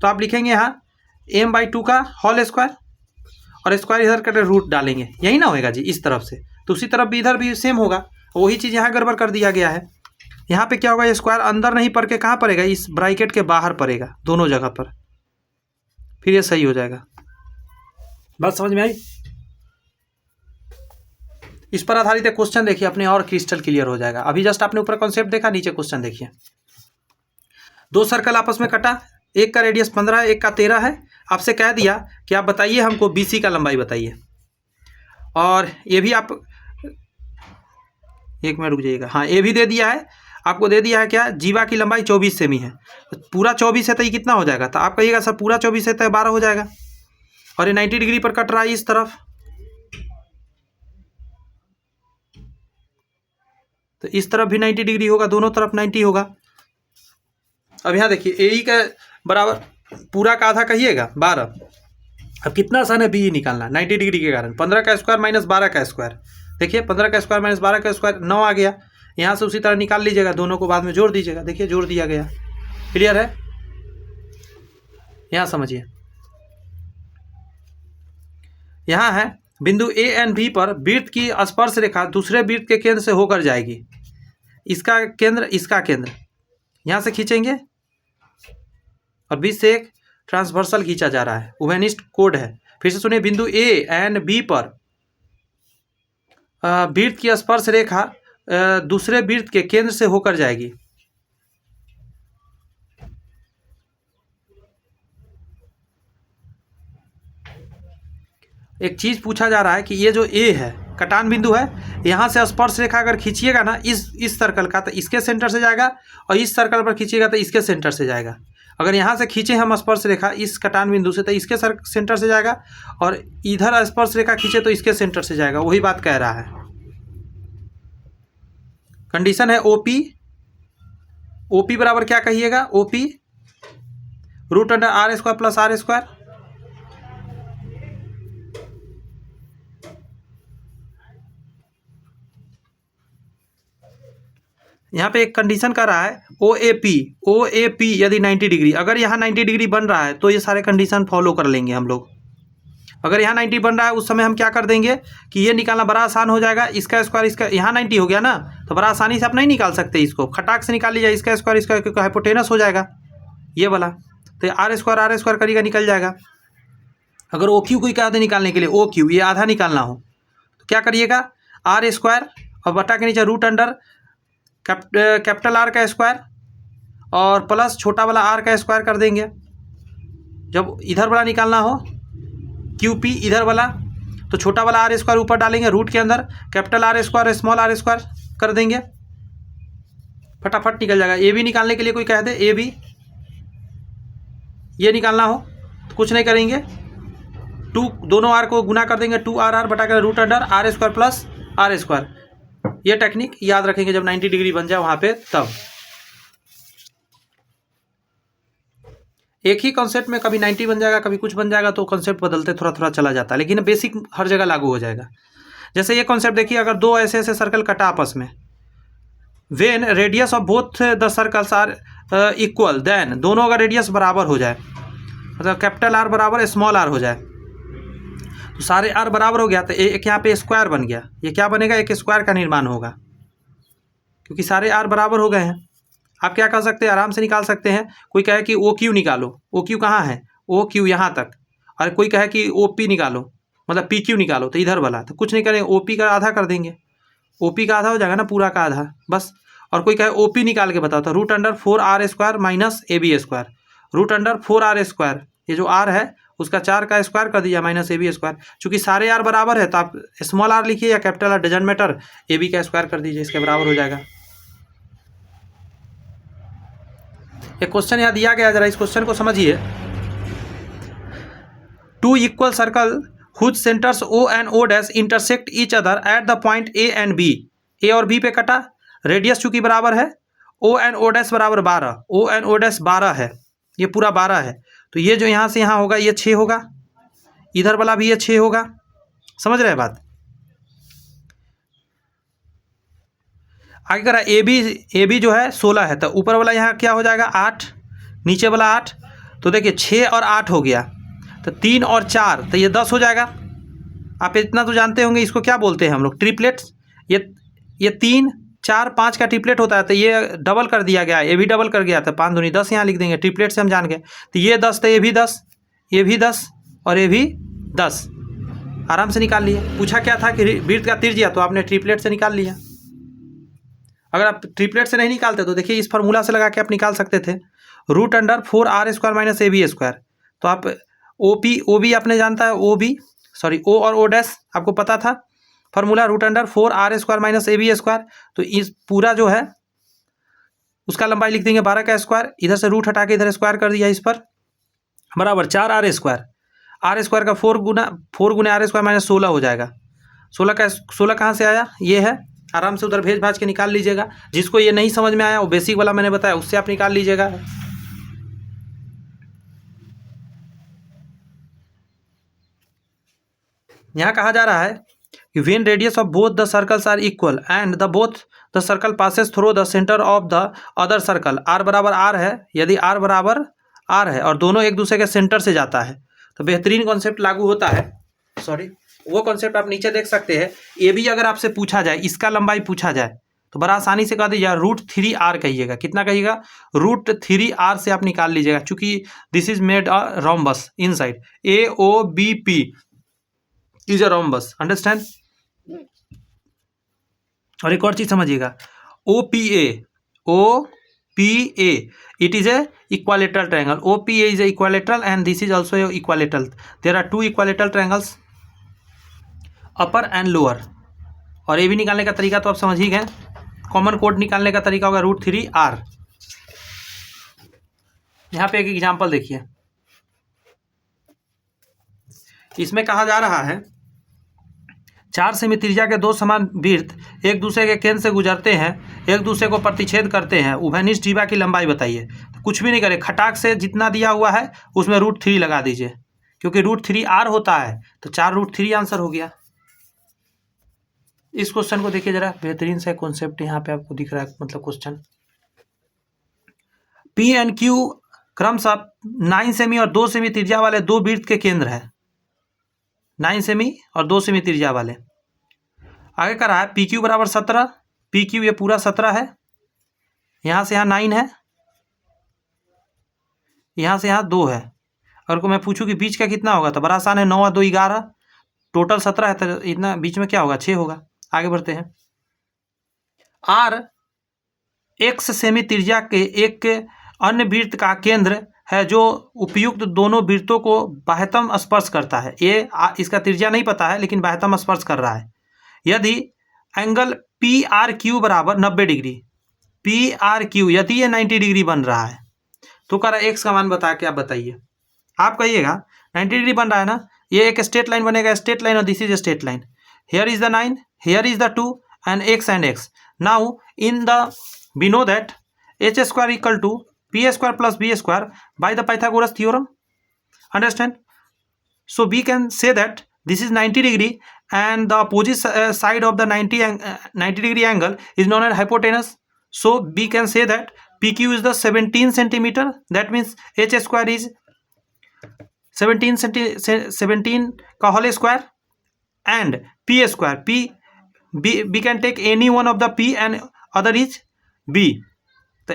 तो आप लिखेंगे यहाँ AM/2 का होल स्क्वायर, और स्क्वायर इधर करके रूट डालेंगे, यही ना होएगा जी इस तरफ से। तो उसी तरफ भी इधर भी सेम होगा, वही चीज़ यहाँ गड़बड़ कर दिया गया है। यहाँ पे क्या होगा? ये स्क्वायर अंदर नहीं पड़ के कहाँ पड़ेगा? इस ब्रैकेट के बाहर पड़ेगा, दोनों जगह पर, फिर ये सही हो जाएगा। बात समझ में आई? इस पर आधारित एक क्वेश्चन देखिए, अपने और क्रिस्टल क्लियर हो जाएगा। अभी जस्ट आपने ऊपर कॉन्सेप्ट देखा, नीचे क्वेश्चन देखिए। दो सर्कल आपस में कटा, एक का रेडियस 15 है, एक का 13 है। आपसे कह दिया कि आप बताइए हमको BC का लंबाई बताइए, और ये भी आप एक मिनट रुक जाइएगा, हाँ ये भी दे दिया है आपको, दे दिया है क्या? जीवा की लंबाई 24 सेमी है, पूरा 24 है तो ये कितना हो जाएगा? तो आप कहिएगा सर पूरा 24 है तो 12 हो जाएगा, और ये 90 डिग्री पर कट रहा है इस तरफ, तो इस तरफ भी 90 डिग्री होगा, दोनों तरफ 90 होगा। अब यहाँ देखिए AE का बराबर पूरा का आधा कहिएगा 12। अब कितना आसान है BE निकालना 90 डिग्री के कारण, 15 का स्क्वायर माइनस 12 का स्क्वायर। देखिए 15 का स्क्वायर माइनस 12 का स्क्वायर 9 आ गया, यहाँ से उसी तरह निकाल लीजिएगा, दोनों को बाद में जोड़ दीजिएगा। देखिए जोड़ दिया गया, क्लियर है? यहाँ समझिए, यहाँ है बिंदु A एंड B पर वृत्त की स्पर्श रेखा दूसरे वृत्त के केंद्र से होकर जाएगी। इसका केंद्र, इसका केंद्र यहाँ से खींचेंगे, और बीच से एक ट्रांसवर्सल खींचा जा रहा है, उभयनिष्ठ कोड है। फिर से सुनिए, बिंदु A एंड B पर वृत्त की स्पर्श रेखा दूसरे वृत्त के केंद्र से होकर जाएगी। एक चीज पूछा जा रहा है कि ये जो A है कटान बिंदु है, यहाँ से स्पर्श रेखा अगर खींचिएगा ना इस सर्कल का, तो इसके सेंटर से जाएगा, और इस सर्कल पर खींचिएगा तो इसके सेंटर से जाएगा। अगर यहाँ से खींचे हम स्पर्श रेखा इस कटान बिंदु से, तो इसके सेंटर से जाएगा, और इधर स्पर्श रेखा खींचे तो इसके सेंटर से जाएगा। वही बात कह रहा है। कंडीशन है OP बराबर क्या कहिएगा? OP root under R square plus R square. यहाँ पे एक कंडीशन कर रहा है OAP यदि 90 डिग्री, अगर यहाँ 90 डिग्री बन रहा है तो ये सारे कंडीशन फॉलो कर लेंगे हम लोग। अगर यहाँ 90 बन रहा है उस समय हम क्या कर देंगे कि ये निकालना बड़ा आसान हो जाएगा। इसका स्क्वायर, इसका यहाँ 90 हो गया ना, तो बड़ा आसानी से आप नहीं निकाल सकते, इसको खटाक से निकाल लीजिए, इसका स्क्वायर इसका हाइपोटेनस हो जाएगा ये वाला, तो R स्क्वायर करिएगा, निकल जाएगा। अगर OQ कोई कहा दे निकालने के लिए, OQ ये आधा निकालना हो तो क्या करिएगा? R स्क्वायर और बटा के नीचे रूट अंडर कैपिटल R का स्क्वायर और प्लस छोटा वाला R का स्क्वायर कर देंगे। जब इधर वाला निकालना हो QP इधर वाला, तो छोटा वाला R स्क्वायर ऊपर डालेंगे रूट के अंदर, capital R square small R square कर देंगे, फटाफट निकल जाएगा। AB निकालने के लिए कोई कह दे AB ये निकालना हो तो कुछ नहीं करेंगे, 2 दोनों आर को गुना कर देंगे 2r बटा कर root under R square plus R square. ये टेक्निक याद रखेंगे जब 90 डिग्री बन जाए वहाँ पे तब। एक ही कॉन्सेप्ट में कभी 90 बन जाएगा, कभी कुछ बन जाएगा, तो कॉन्सेप्ट बदलते थोड़ा थोड़ा चला जाता है, लेकिन बेसिक हर जगह लागू हो जाएगा। जैसे ये कॉन्सेप्ट देखिए, अगर दो ऐसे ऐसे सर्कल कटा आपस में, when radius of both the circles are equal, then दोनों अगर रेडियस बराबर हो जाए, मतलब कैपिटल आर बराबर स्मॉल आर हो जाए, तो सारे आर बराबर हो गया तो एक यहाँ पे स्क्वायर बन गया। ये क्या बनेगा, एक स्क्वायर का निर्माण होगा, क्योंकि सारे आर बराबर हो गए हैं। आप क्या कर सकते हैं, आराम से निकाल सकते हैं। कोई कहे कि ओ क्यू निकालो, ओ क्यू कहाँ है, ओ क्यू यहाँ तक, और कोई कहे कि ओ पी निकालो, मतलब पी क्यू निकालो, तो इधर वाला, तो कुछ नहीं करेंगे, ओ पी का आधा कर देंगे, ओ पी का आधा हो जाएगा ना, पूरा का आधा बस। और कोई कहे ओ पी निकाल के बताओ, तो root under 4r square minus A B square, root under 4r square, ये जो आर है उसका 4 का स्क्वायर कर दिया माइनस ए बी स्क्वायर। चूँकि सारे आर बराबर है तो आप स्मॉल आर लिखिए या capital R, doesn't matter, A B का स्क्वायर कर दीजिए, इसके बराबर हो जाएगा। एक क्वेश्चन यहाँ दिया गया, जरा इस क्वेश्चन को समझिए। 2 equal circle whose centres O and O dash intersect each other at the point A and B, A और बी पे कटा, रेडियस चूंकि बराबर है, O एंड O डैश बराबर 12, O एंड O डैश 12 है, ये पूरा 12 है, तो ये जो यहाँ से यहाँ होगा ये 6 होगा, इधर वाला भी ये 6 होगा। समझ रहे हैं बात? आगे करा ए बी जो है 16 है, तो ऊपर वाला यहाँ क्या हो जाएगा 8, नीचे वाला 8, तो देखिए 6 और 8 हो गया, तो 3 और 4, तो ये 10 हो जाएगा। आप इतना तो जानते होंगे, इसको क्या बोलते हैं हम लोग, ट्रिपलेट्स। ये 3 4 5 का ट्रिपलेट होता है, तो ये डबल कर दिया गया, ये भी डबल कर गया, तो 5 दूनी 10 यहाँ लिख देंगे, ट्रिपलेट से हम जान गए। तो ये 10, तो ये भी 10, ये भी 10 और ये भी 10, आराम से निकाल लिए। पूछा क्या था कि वृत्त का त्रिज्या, तो आपने ट्रिपलेट से निकाल लिया। अगर आप ट्रिपलेट से नहीं निकालते तो देखिए इस फार्मूला से लगा के आप निकाल सकते थे, root under 4r square minus A B square. तो आप ओ बी आपने जानता है, ओ और ओ डैश आपको पता था formula, root under 4r square minus A B square. तो इस पूरा जो है उसका लंबाई लिख देंगे 12 का स्क्वायर, इधर से रूट हटा के इधर स्क्वायर कर दिया इस पर, बराबर 4r स्क्वायर, आर स्क्वायर का 4 गुना आर स्क्वायर माइनस 16 हो जाएगा। 16 कहाँ से आया, ये है, आराम से उधर भेज भाज के निकाल लीजिएगा। जिसको ये नहीं समझ में आया वो बेसिक वाला मैंने बताया उससे आप निकाल लीजिएगा। यहाँ कहा जा रहा है कि when radius of both the circles are equal and the both the circle passes through the centre of the other circle, R बराबर आर है, यदि आर बराबर आर है और दोनों एक दूसरे के सेंटर से जाता है, तो बेहतरीन कॉन्सेप्ट लागू होता है। वो कॉन्सेप्ट आप नीचे देख सकते हैं। ये भी अगर आपसे पूछा जाए, इसका लंबाई पूछा जाए, तो बड़ा आसानी से कह दीजिएगा √3r कहिएगा। कितना कहिएगा, √3r से आप निकाल लीजिएगा, चूंकि this is made a rhombus inside, AOBP is a rhombus, understand. और एक और चीज समझिएगा, OPA it is a equilateral triangle, OPA is a equilateral and this is also a equilateral, there are 2 equilateral triangles upper and lower. और ये भी निकालने का तरीका तो आप समझ ही गए, कॉमन कोड निकालने का तरीका होगा √3r। यहाँ पे एक एग्जांपल देखिए, इसमें कहा जा रहा है 4 सेमी त्रिज्या के 2 समान वृत्त एक दूसरे के केंद्र से गुजरते हैं, एक दूसरे को प्रतिच्छेद करते हैं, उभयनिष्ठ जीवा की लंबाई बताइए। तो कुछ भी नहीं करें, खटाक से जितना दिया हुआ है उसमें √3 लगा दीजिए, क्योंकि √3r होता है, तो 4√3 आंसर हो गया। इस क्वेश्चन को देखिए जरा, बेहतरीन सा कॉन्सेप्ट यहाँ पे आपको दिख रहा है, मतलब क्वेश्चन P एंड Q क्रमशः 9 सेमी और 2 सेमी त्रिज्या वाले 2 वृत्त के केंद्र है, 9 सेमी और 2 सेमी त्रिज्या वाले। आगे कर रहा है PQ बराबर 17, PQ ये पूरा 17 है, यहाँ से यहाँ 9 है, यहाँ से यहाँ 2 है। अगर को मैं पूछूं कि बीच का कितना होगा, तो बड़ा आसान है, 9 और 2 11, टोटल 17 है, तो इतना बीच में क्या होगा, 6 होगा। आगे बढ़ते हैं, R x सेमी त्रिज्या के एक अन्य वृत्त का केंद्र है जो उपयुक्त दोनों वृत्तों को बाह्यतम स्पर्श करता है। ये इसका त्रिज्या नहीं पता है, लेकिन बाह्यतम स्पर्श कर रहा है। यदि एंगल PRQ बराबर 90 डिग्री, PRQ यदि ये 90 डिग्री बन रहा है, तो कह रहा है एक्स का मान बता के आप बताइए। आप कहिएगा 90 डिग्री बन रहा है ना, ये एक स्ट्रेट लाइन बनेगा, स्ट्रेट लाइन, और this is straight line. Here is the 9, here is the 2 and x. Now in the we know that h square equal to p square plus b square by the Pythagoras theorem. Understand? So we can say that this is 90 degree and the opposite side of the 90 degree angle is known as hypotenuse. So we can say that pq is the 17 centimeter. That means h square is 17 का whole square and p square, we can take any one of the p and other is b.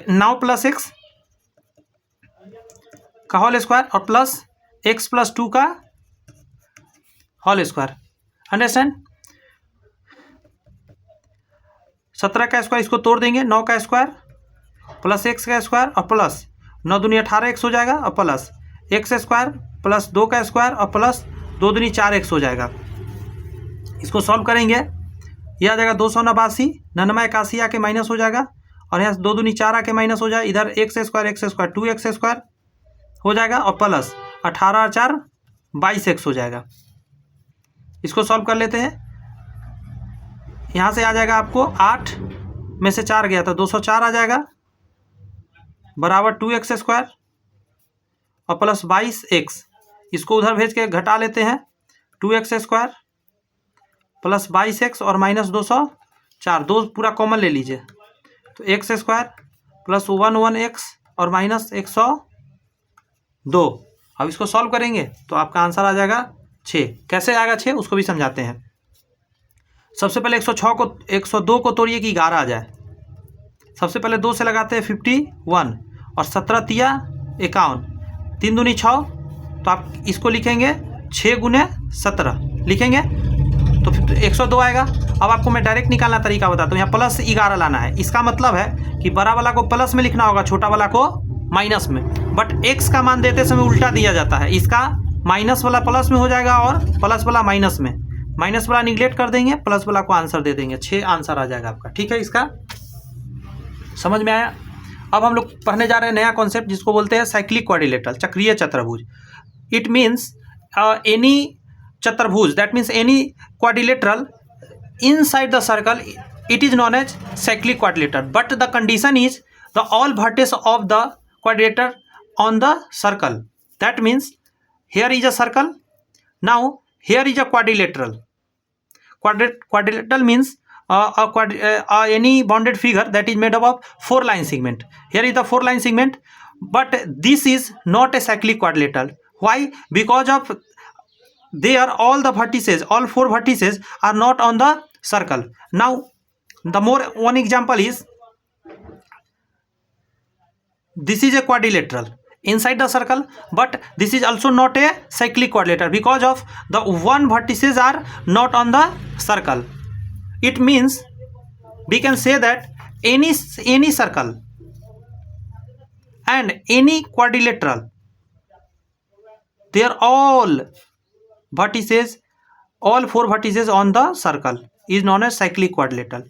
Now plus x का whole square और plus x plus 2 का whole square. Understand? 17 का square इसको तोड़ देंगे, 9 का square plus x का square और प्लस 9 दूनी 18x हो जाएगा और प्लस x स्क्वायर प्लस 2 का स्क्वायर और प्लस 2 दूनी 4x हो जाएगा. इसको सॉल्व करेंगे, यह आ जाएगा 289, 81 आके माइनस हो जाएगा और यहाँ 2 दूनी 4 आके माइनस हो जाएगा. इधर x स्क्वायर 2x स्क्वायर हो जाएगा और प्लस 18 और 4 22x हो जाएगा. इसको सॉल्व कर लेते हैं. यहाँ से आ जाएगा आपको 8 में से 4 गया था 204 आ जाएगा बराबर 2x स्क्वायर और प्लस 22x. इसको उधर भेज के घटा लेते हैं. 2x स्क्वायर प्लस 22x और माइनस 204, 2 पूरा कॉमन ले लीजिए तो x स्क्वायर प्लस 11x और माइनस 102. अब इसको सॉल्व करेंगे तो आपका आंसर आ जाएगा 6. कैसे आएगा 6 उसको भी समझाते हैं. सबसे पहले 102 को तोड़िए कि 11 आ जाए. सबसे पहले 2 से लगाते हैं 51 और 17 तिया 51, 3 दूनी 6, तो आप इसको लिखेंगे 6 गुने 17 लिखेंगे तो 102 आएगा. अब आपको मैं डायरेक्ट निकालना तरीका बताता हूँ. यहाँ प्लस 11 लाना है. इसका मतलब है कि बड़ा वाला को प्लस में लिखना होगा, छोटा वाला को माइनस में. बट x का मान देते समय उल्टा दिया जाता है. इसका माइनस वाला प्लस में हो जाएगा और प्लस वाला माइनस में. माइनस वाला निगलेक्ट कर देंगे, प्लस वाला को आंसर दे देंगे. 6 आंसर आ जाएगा आपका. ठीक है, इसका समझ में आया. अब हम लोग पढ़ने जा रहे हैं नया कॉन्सेप्ट जिसको बोलते हैं साइक्लिक क्वाड्रिलेटरल, चक्रीय चतुर्भुज. इट मीन्स एनी चतुर्भुज, that means any quadrilateral inside the circle, it is known as cyclic quadrilateral. But the condition is the all vertex of the quadrilateral on the circle. That means here is a circle. Now here is a quadrilateral. Quadrilateral means any bounded figure that is made up of 4 line segment. Here is the 4 line segment, but this is not a cyclic quadrilateral. Why? Because of there all the vertices, all 4 vertices are not on the circle. Now the more one example is this is a quadrilateral inside the circle, but this is also not a cyclic quadrilateral because of the one vertices are not on the circle. It means we can say that any circle and any quadrilateral, they are all vertices, all 4 vertices on the circle is known as cyclic quadrilateral.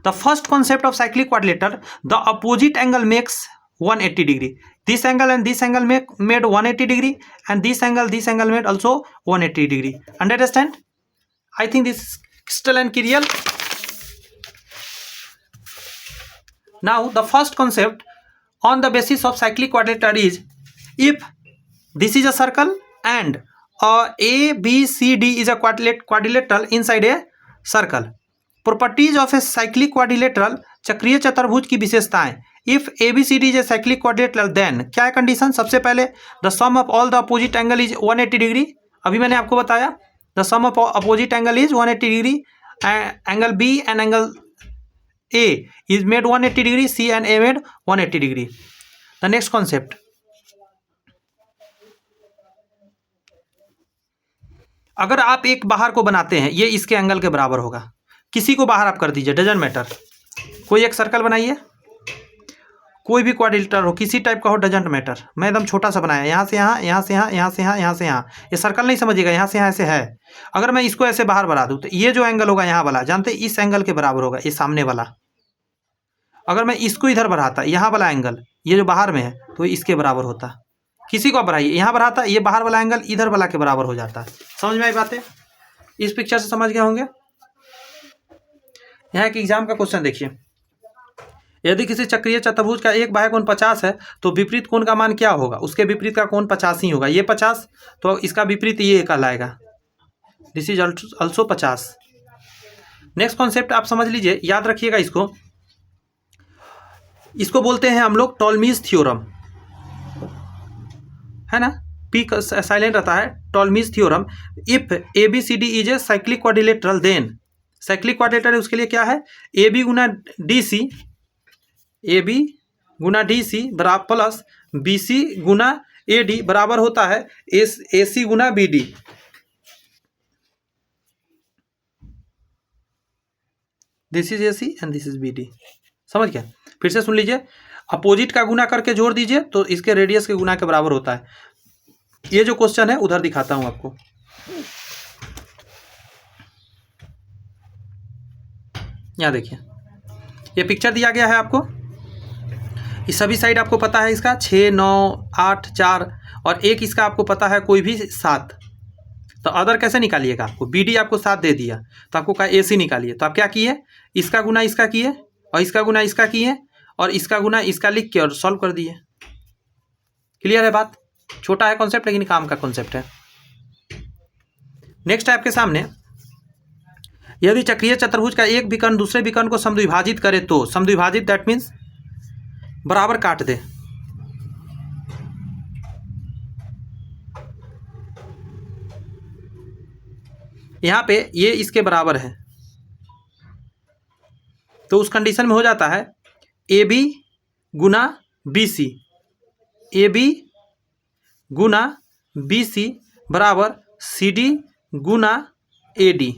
The first concept of cyclic quadrilateral, the opposite angle makes 180 degree. This angle and this angle made 180 degree, and this angle made also 180 degree. Understand? I think this is crystal and clear. Now the first concept on the basis of cyclic quadrilateral is, if this is a circle and A, B, C, D is a quadrilateral inside a circle. Properties of a cyclic quadrilateral, चक्रीय चतुर्भुज की विशेषताएं. If ABCD is a cyclic quadrilateral, then क्या है condition? सबसे पहले the sum of all the opposite angle is 180 degree. अभी मैंने आपको बताया the sum of opposite angle is 180 degree. Angle B and angle A is made 180 degree. C and A made 180 degree. The next concept. अगर आप एक बाहर को बनाते हैं, ये इसके एंगल के बराबर होगा. किसी को बाहर आप कर दीजिए, डजंट मैटर. कोई एक सर्कल बनाइए, कोई भी क्वाड्रिलेटरल हो, किसी टाइप का हो, डजंट मैटर. मैं एकदम छोटा सा बनाया, यहाँ से यहाँ, यहाँ से यहाँ, यहाँ से यहाँ, यहाँ से यहाँ. ये सर्कल नहीं समझिएगा, यहाँ से यहाँ ऐसे है. अगर मैं इसको ऐसे बाहर बढ़ा दूँ तो ये जो एंगल होगा यहाँ वाला, जानते इस एंगल के बराबर होगा, ये सामने वाला. अगर मैं इसको इधर बढ़ाता, यहाँ वाला एंगल ये जो बाहर में है तो इसके बराबर होता. किसी को बढ़ाइए, यहाँ बढ़ाता है, ये बाहर वाला एंगल इधर वाला के बराबर हो जाता है। समझ में आई बातें? इस पिक्चर से समझ गए होंगे। यहाँ एक एग्जाम का क्वेश्चन देखिए, यदि किसी चक्रीय चतुर्भुज का एक बाह्य कोण 50 है तो विपरीत कोण का मान क्या होगा? उसके विपरीत का कोण 50 ही होगा। ये 50 तो इसका विपरीत ये कहलाएगा, this is also 50। Next concept आप समझ लीजिए, याद रखिएगा इसको बोलते हैं हम लोग टॉलमीज थ्योरम, है ना। पी साइलेंट रहता है। Ptolemy's theorem, if A B C D is a cyclic quadrilateral then, cyclic quadrilateral उसके लिए क्या है? ए बी गुना डी सी, ए बी गुना डी सी बराबर प्लस बी सी गुना ए डी बराबर होता है ए सी गुना B D. This is A C and this is B D. समझ गया? फिर से सुन लीजिए, अपोजिट का गुना करके जोड़ दीजिए तो इसके रेडियस के गुना के बराबर होता है। ये जो क्वेश्चन है उधर दिखाता हूं आपको। यहां देखिए, ये पिक्चर दिया गया है आपको, इस सभी साइड आपको पता है इसका 6, 9, 8, 4 और एक इसका आपको पता है कोई भी 7। तो अदर कैसे निकालिएगा? आपको बी डी आपको 7 दे दिया तो आपको कहा ए सी निकालिए, तो आप क्या किए? इसका गुना इसका किए और इसका गुना इसका किए और इसका गुना इसका लिख के और सॉल्व कर दिए। क्लियर है बात? छोटा है कॉन्सेप्ट लेकिन काम का कॉन्सेप्ट है। नेक्स्ट है आपके सामने, यदि चक्रीय चतुर्भुज का एक विकर्ण दूसरे विकर्ण को समद्विभाजित करे तो, समद्विभाजित दैट मीन्स बराबर काट दे। यहां पे ये इसके बराबर है तो उस कंडीशन में हो जाता है ए बी गुना बी सी, ए बी गुना बी सी बराबर C D Guna A D.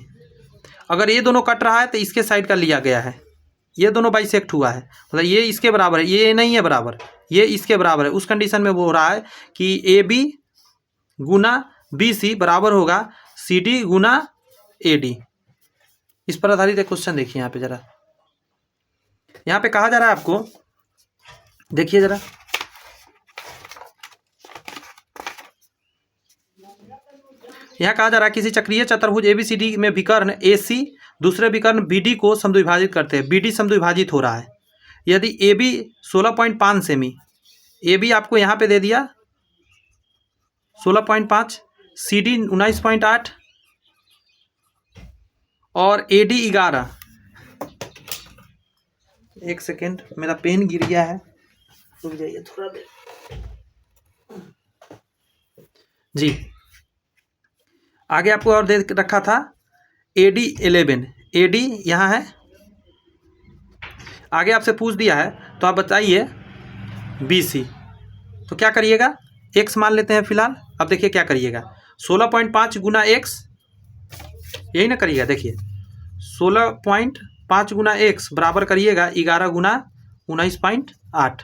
अगर ये दोनों कट रहा है तो इसके साइड का लिया गया है, ये दोनों बाइसेक्ट हुआ है, मतलब ये इसके बराबर है, ये नहीं है बराबर, ये इसके बराबर है। उस कंडीशन में वो हो रहा है कि ए बी गुना बी सी बराबर होगा C D Guna A D. इस पर आधारित एक क्वेश्चन देखिए यहाँ पे जरा, यहाँ पे कहा जा रहा है आपको, देखिए जरा, यहाँ कहा जा रहा है किसी चक्रीय चतुर्भुज एबीसीडी में विकर्ण AC दूसरे विकर्ण BD को समद्विभाजित करते हैं, BD समद्विभाजित हो रहा है। यदि AB 16.5 सेमी, AB आपको यहाँ पे दे दिया 16.5, CD 19.8 और AD 11। एक सेकेंड, मेरा पेन गिर गया है, रुक जाइए थोड़ा देर जी। आगे आपको और दे रखा था AD 11, AD यहाँ है, आगे आपसे पूछ दिया है तो आप बताइए BC। तो क्या करिएगा, x मान लेते हैं फिलहाल। अब देखिए क्या करिएगा, 16.5 गुना x, यही ना करिएगा। देखिए 16.5 गुना x बराबर करिएगा 11 गुना 19.8।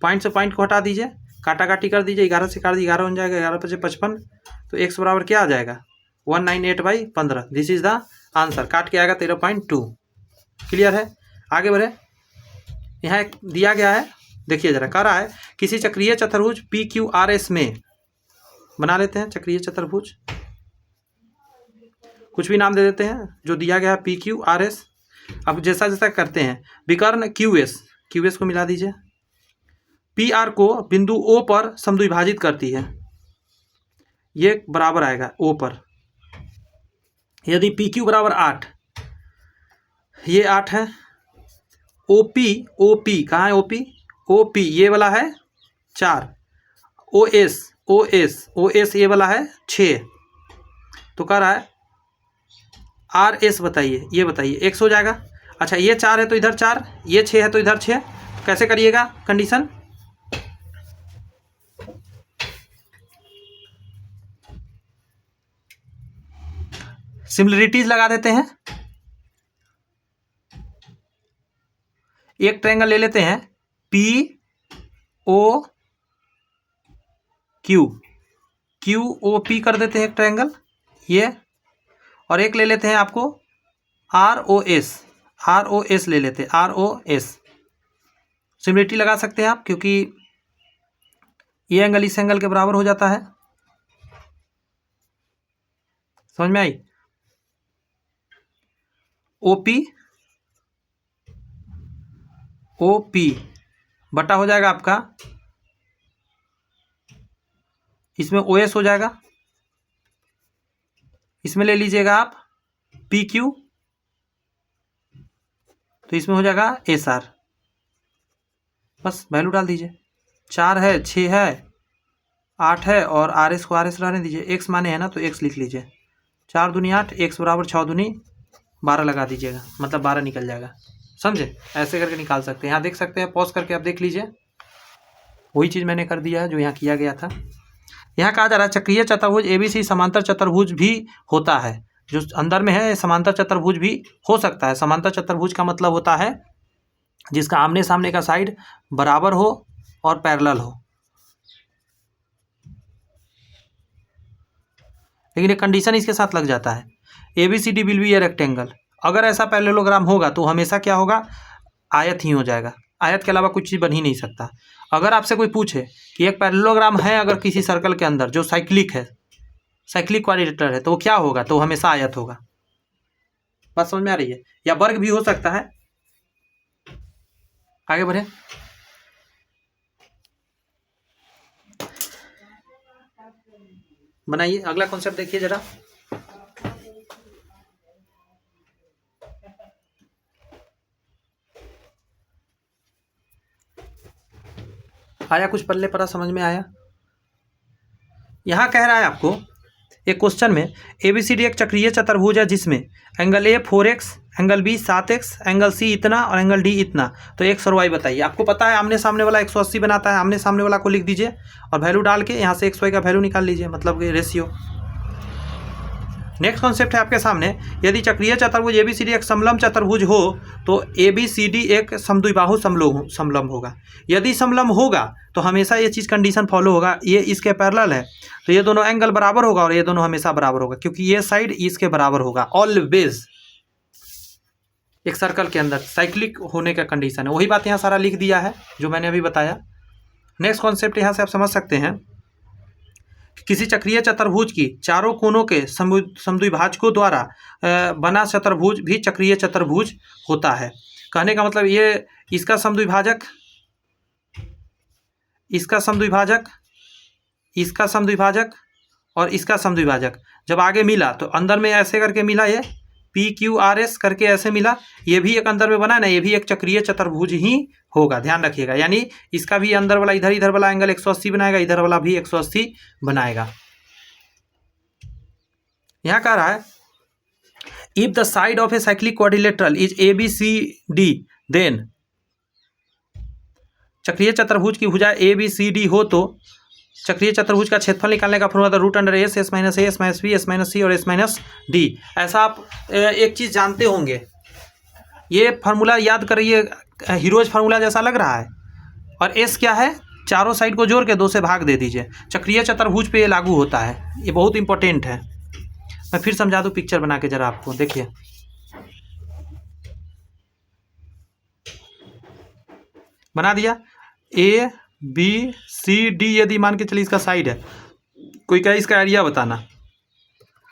पॉइंट से पॉइंट को हटा दीजिए, काटा काटी कर दीजिए, 11 से काट दीजिए, 11 बन जाएगा, 11 × 55 तो x बराबर क्या आ जाएगा 198/15। This is the answer. काट के आएगा 13.2। क्लियर है? आगे बढ़े, यहाँ एक दिया गया है, देखिए जरा, कह रहा है किसी चक्रीय चतुर्भुज PQRS में, बना लेते हैं चक्रीय चतुर्भुज, कुछ भी नाम दे देते हैं, जो दिया गया है PQRS। अब जैसा जैसा करते हैं, विकर्ण QS को मिला दीजिए, PR को बिंदु O पर समद्विभाजित करती है, ये बराबर आएगा O पर। यदि PQ बराबर 8, ये 8 है, OP कहाँ है OP ये वाला है 4, OS ये वाला है 6, तो कह रहा है RS बताइए, ये बताइए x हो जाएगा। अच्छा ये 4 है तो इधर 4, ये 6 है तो इधर 6, कैसे करिएगा कंडीशन, सिमिलरिटीज लगा देते हैं। एक ट्रायंगल ले लेते हैं QOP कर देते हैं एक ट्रायंगल ये, और एक ले लेते हैं आपको ROS ले लेते हैं, ROS। सिमिलरिटी लगा सकते हैं आप, क्योंकि ये एंगल इस एंगल के बराबर हो जाता है। समझ में आई? ओपी ओपी बटा हो जाएगा आपका, इसमें ओएस हो जाएगा, इसमें ले लीजिएगा आप पी क्यू, तो इसमें हो जाएगा एस आर। बस वैल्यू डाल दीजिए, 4 है, 6 है, 8 है, और आर एस को आर एस रहने दीजिए। एक्स माने है ना, तो एक्स लिख लीजिए। 4 दूनी 8, एक्स बराबर 6 दूनी 12 लगा दीजिएगा, मतलब 12 निकल जाएगा। समझे? ऐसे करके निकाल सकते हैं। यहाँ देख सकते हैं, पॉज करके आप देख लीजिए, वही चीज़ मैंने कर दिया है जो यहाँ किया गया था। यहाँ कहा जा रहा है चक्रीय चतुर्भुज एबीसी समांतर चतुर्भुज भी होता है। जो अंदर में है समांतर चतुर्भुज भी हो सकता है। समांतर चतुर्भुज का मतलब होता है जिसका आमने सामने का साइड बराबर हो और पैरेलल हो। लेकिन एक कंडीशन इसके साथ लग जाता है, ABCD will be a rectangle. अगर ऐसा पैरेललोग्राम होगा तो हमेशा क्या होगा, आयत ही हो जाएगा। आयत के अलावा कुछ चीज़ बन ही नहीं सकता। अगर आपसे कोई पूछे कि एक पैरेललोग्राम है अगर किसी सर्कल के अंदर जो साइक्लिक है, साइक्लिक क्वाड्रिलेटरल है, तो वो क्या होगा, तो हमेशा आयत होगा। बात समझ में आ रही है? या वर्ग भी हो सकता है। आगे बढ़े। बनाइए अगला कॉन्सेप्ट, देखिए जरा। आया कुछ पल्ले पड़ा, समझ में आया? यहाँ कह रहा है आपको एक क्वेश्चन में, ABCD एक चक्रीय चतुर्भुज है जिसमें angle A 4x, angle B 7x, angle C इतना और एंगल D इतना। तो x और y बताइए। आपको पता है आमने सामने वाला 180 बनाता है। आमने सामने वाला को लिख दीजिए और वैल्यू डाल के यहाँ से x y का वैल्यू निकाल लीजिए, मतलब कि रेशियो। नेक्स्ट कॉन्सेप्ट है आपके सामने, यदि चक्रीय चतुर्भुज ABCD एक समलंब चतुर्भुज हो तो ABCD एक समद्विबाहु समलंब होगा। यदि समलंब होगा तो हमेशा ये चीज़ कंडीशन फॉलो होगा, ये इसके पैरेलल है तो ये दोनों एंगल बराबर होगा और ये दोनों हमेशा बराबर होगा, क्योंकि ये साइड इसके बराबर होगा ऑलवेज। एक सर्कल के अंदर साइक्लिक होने का कंडीशन है, वही बात यहाँ सारा लिख दिया है जो मैंने अभी बताया। नेक्स्ट कॉन्सेप्ट यहाँ से आप समझ सकते हैं, किसी चक्रीय चतुर्भुज की चारों कोनों के समद्विभाजकों द्वारा बना चतुर्भुज भी चक्रीय चतुर्भुज होता है। कहने का मतलब ये इसका समद्विभाजक, इसका समद्विभाजक, इसका समद्विभाजक और इसका समद्विभाजक जब आगे मिला तो अंदर में ऐसे करके मिला, ये PQRS करके ऐसे मिला, ये भी एक अंदर में बना ना, ये भी एक चक्रीय चतुर्भुज ही होगा। ध्यान रखिएगा, यानी इसका भी अंदर वाला इधर वाला एंगल 180 बनाएगा, इधर वाला भी 180 बनाएगा। यहाँ कह रहा है if the side of a cyclic quadrilateral is ABCD then, चक्रीय चतुर्भुज की भुजा ABCD हो तो चक्रीय चतुर्भुज का क्षेत्रफल निकालने का फॉर्मूला था root under S, S minus A, S minus B, S minus C और एस माइनस डी। ऐसा आप एक चीज़ जानते होंगे, ये फार्मूला याद करिए, हीरोज फार्मूला जैसा लग रहा है। और एस क्या है, चारों साइड को जोड़ के 2 से भाग दे दीजिए। चक्रीय चतुर्भुज पे ये लागू होता है, ये बहुत इंपॉर्टेंट है। मैं फिर समझा दूँ पिक्चर बना के जरा आपको, देखिए। बना दिया, ABCD यदि मान के चलिए इसका साइड है, कोई कहे इसका एरिया बताना,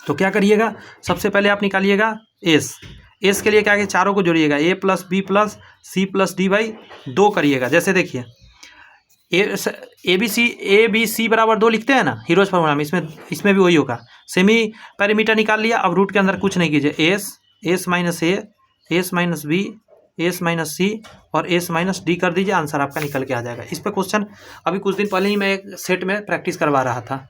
तो क्या करिएगा, सबसे पहले आप निकालिएगा एस के लिए क्या है, चारों को जोड़िएगा, A plus B plus C plus D by 2 करिएगा। जैसे देखिए ABC बराबर 2 लिखते हैं ना हीरोज फार्मूला में, इसमें भी वही होगा। सेमी पैरामीटर निकाल लिया। अब रूट के अंदर कुछ नहीं कीजिए, S minus A, S minus B, S minus C और एस माइनस डी कर दीजिए, आंसर आपका निकल के आ जाएगा। इस पर क्वेश्चन अभी कुछ दिन पहले ही मैं एक सेट में प्रैक्टिस करवा रहा था।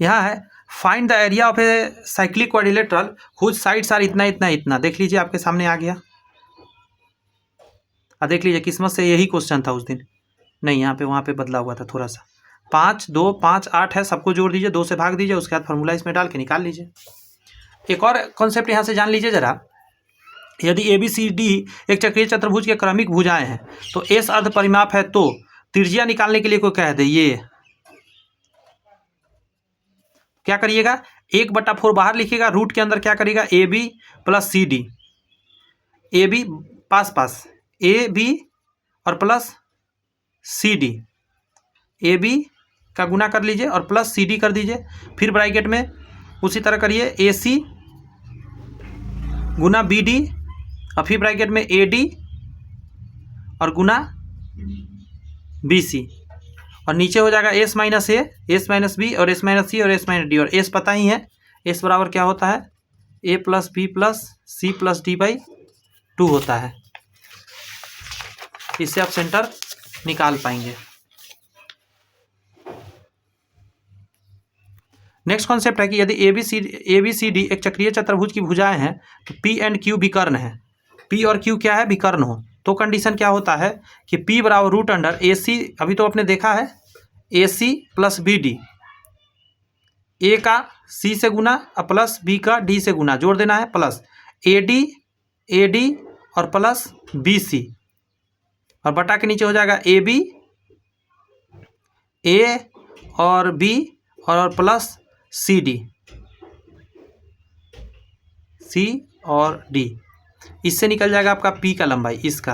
यहाँ है find the area of a cyclic quadrilateral whose sides are इतना इतना इतना। देख लीजिए आपके सामने आ गया। देख लीजिए किस्मत से यही क्वेश्चन था उस दिन, नहीं यहाँ पे वहाँ पे बदला हुआ था थोड़ा सा। 5 2 5 8 है, सबको जोड़ दीजिए, 2 से भाग दीजिए, उसके बाद फॉर्मूला इसमें डाल के निकाल लीजिए। एक और कॉन्सेप्ट यहाँ से जान लीजिए जरा, यदि ABCD एक चक्रीय चतुर्भुज के क्रमिक भुजाएं हैं तो एस अर्ध परिमाप है, तो त्रिज्या निकालने के लिए कोई कह दे, ये क्या करिएगा, 1/4 बाहर लिखिएगा, रूट के अंदर क्या करिएगा, AB प्लस CD, AB पास AB और प्लस CD, ए बी का गुना कर लीजिए और प्लस सी डी कर दीजिए। फिर ब्रैकेट में उसी तरह करिए ए सी गुना बी डी और फिर ब्रैकेट में ए डी और गुना बी सी और नीचे हो जाएगा S minus A, S minus B और एस माइनस सी और एस माइनस डी। और एस पता ही है, एस बराबर क्या होता है, A plus B plus C plus D by 2 होता है। इससे आप सेंटर निकाल पाएंगे। नेक्स्ट कॉन्सेप्ट है कि यदि ए बी सी डी एक चक्रीय चतुर्भुज की भुजाएं हैं तो पी एंड क्यू विकर्ण है। पी और क्यू क्या है, विकर्ण हो, तो कंडीशन क्या होता है कि P बराबर रूट अंडर ए सी, अभी तो आपने देखा है, A C plus B D, ए का सी से गुना और प्लस बी का डी से गुना, जोड़ देना है, प्लस ए डी और प्लस बी सी और बटा के नीचे हो जाएगा ए बी, ए और बी और प्लस सी और डी। इससे निकल जाएगा आपका पी का लंबाई इसका।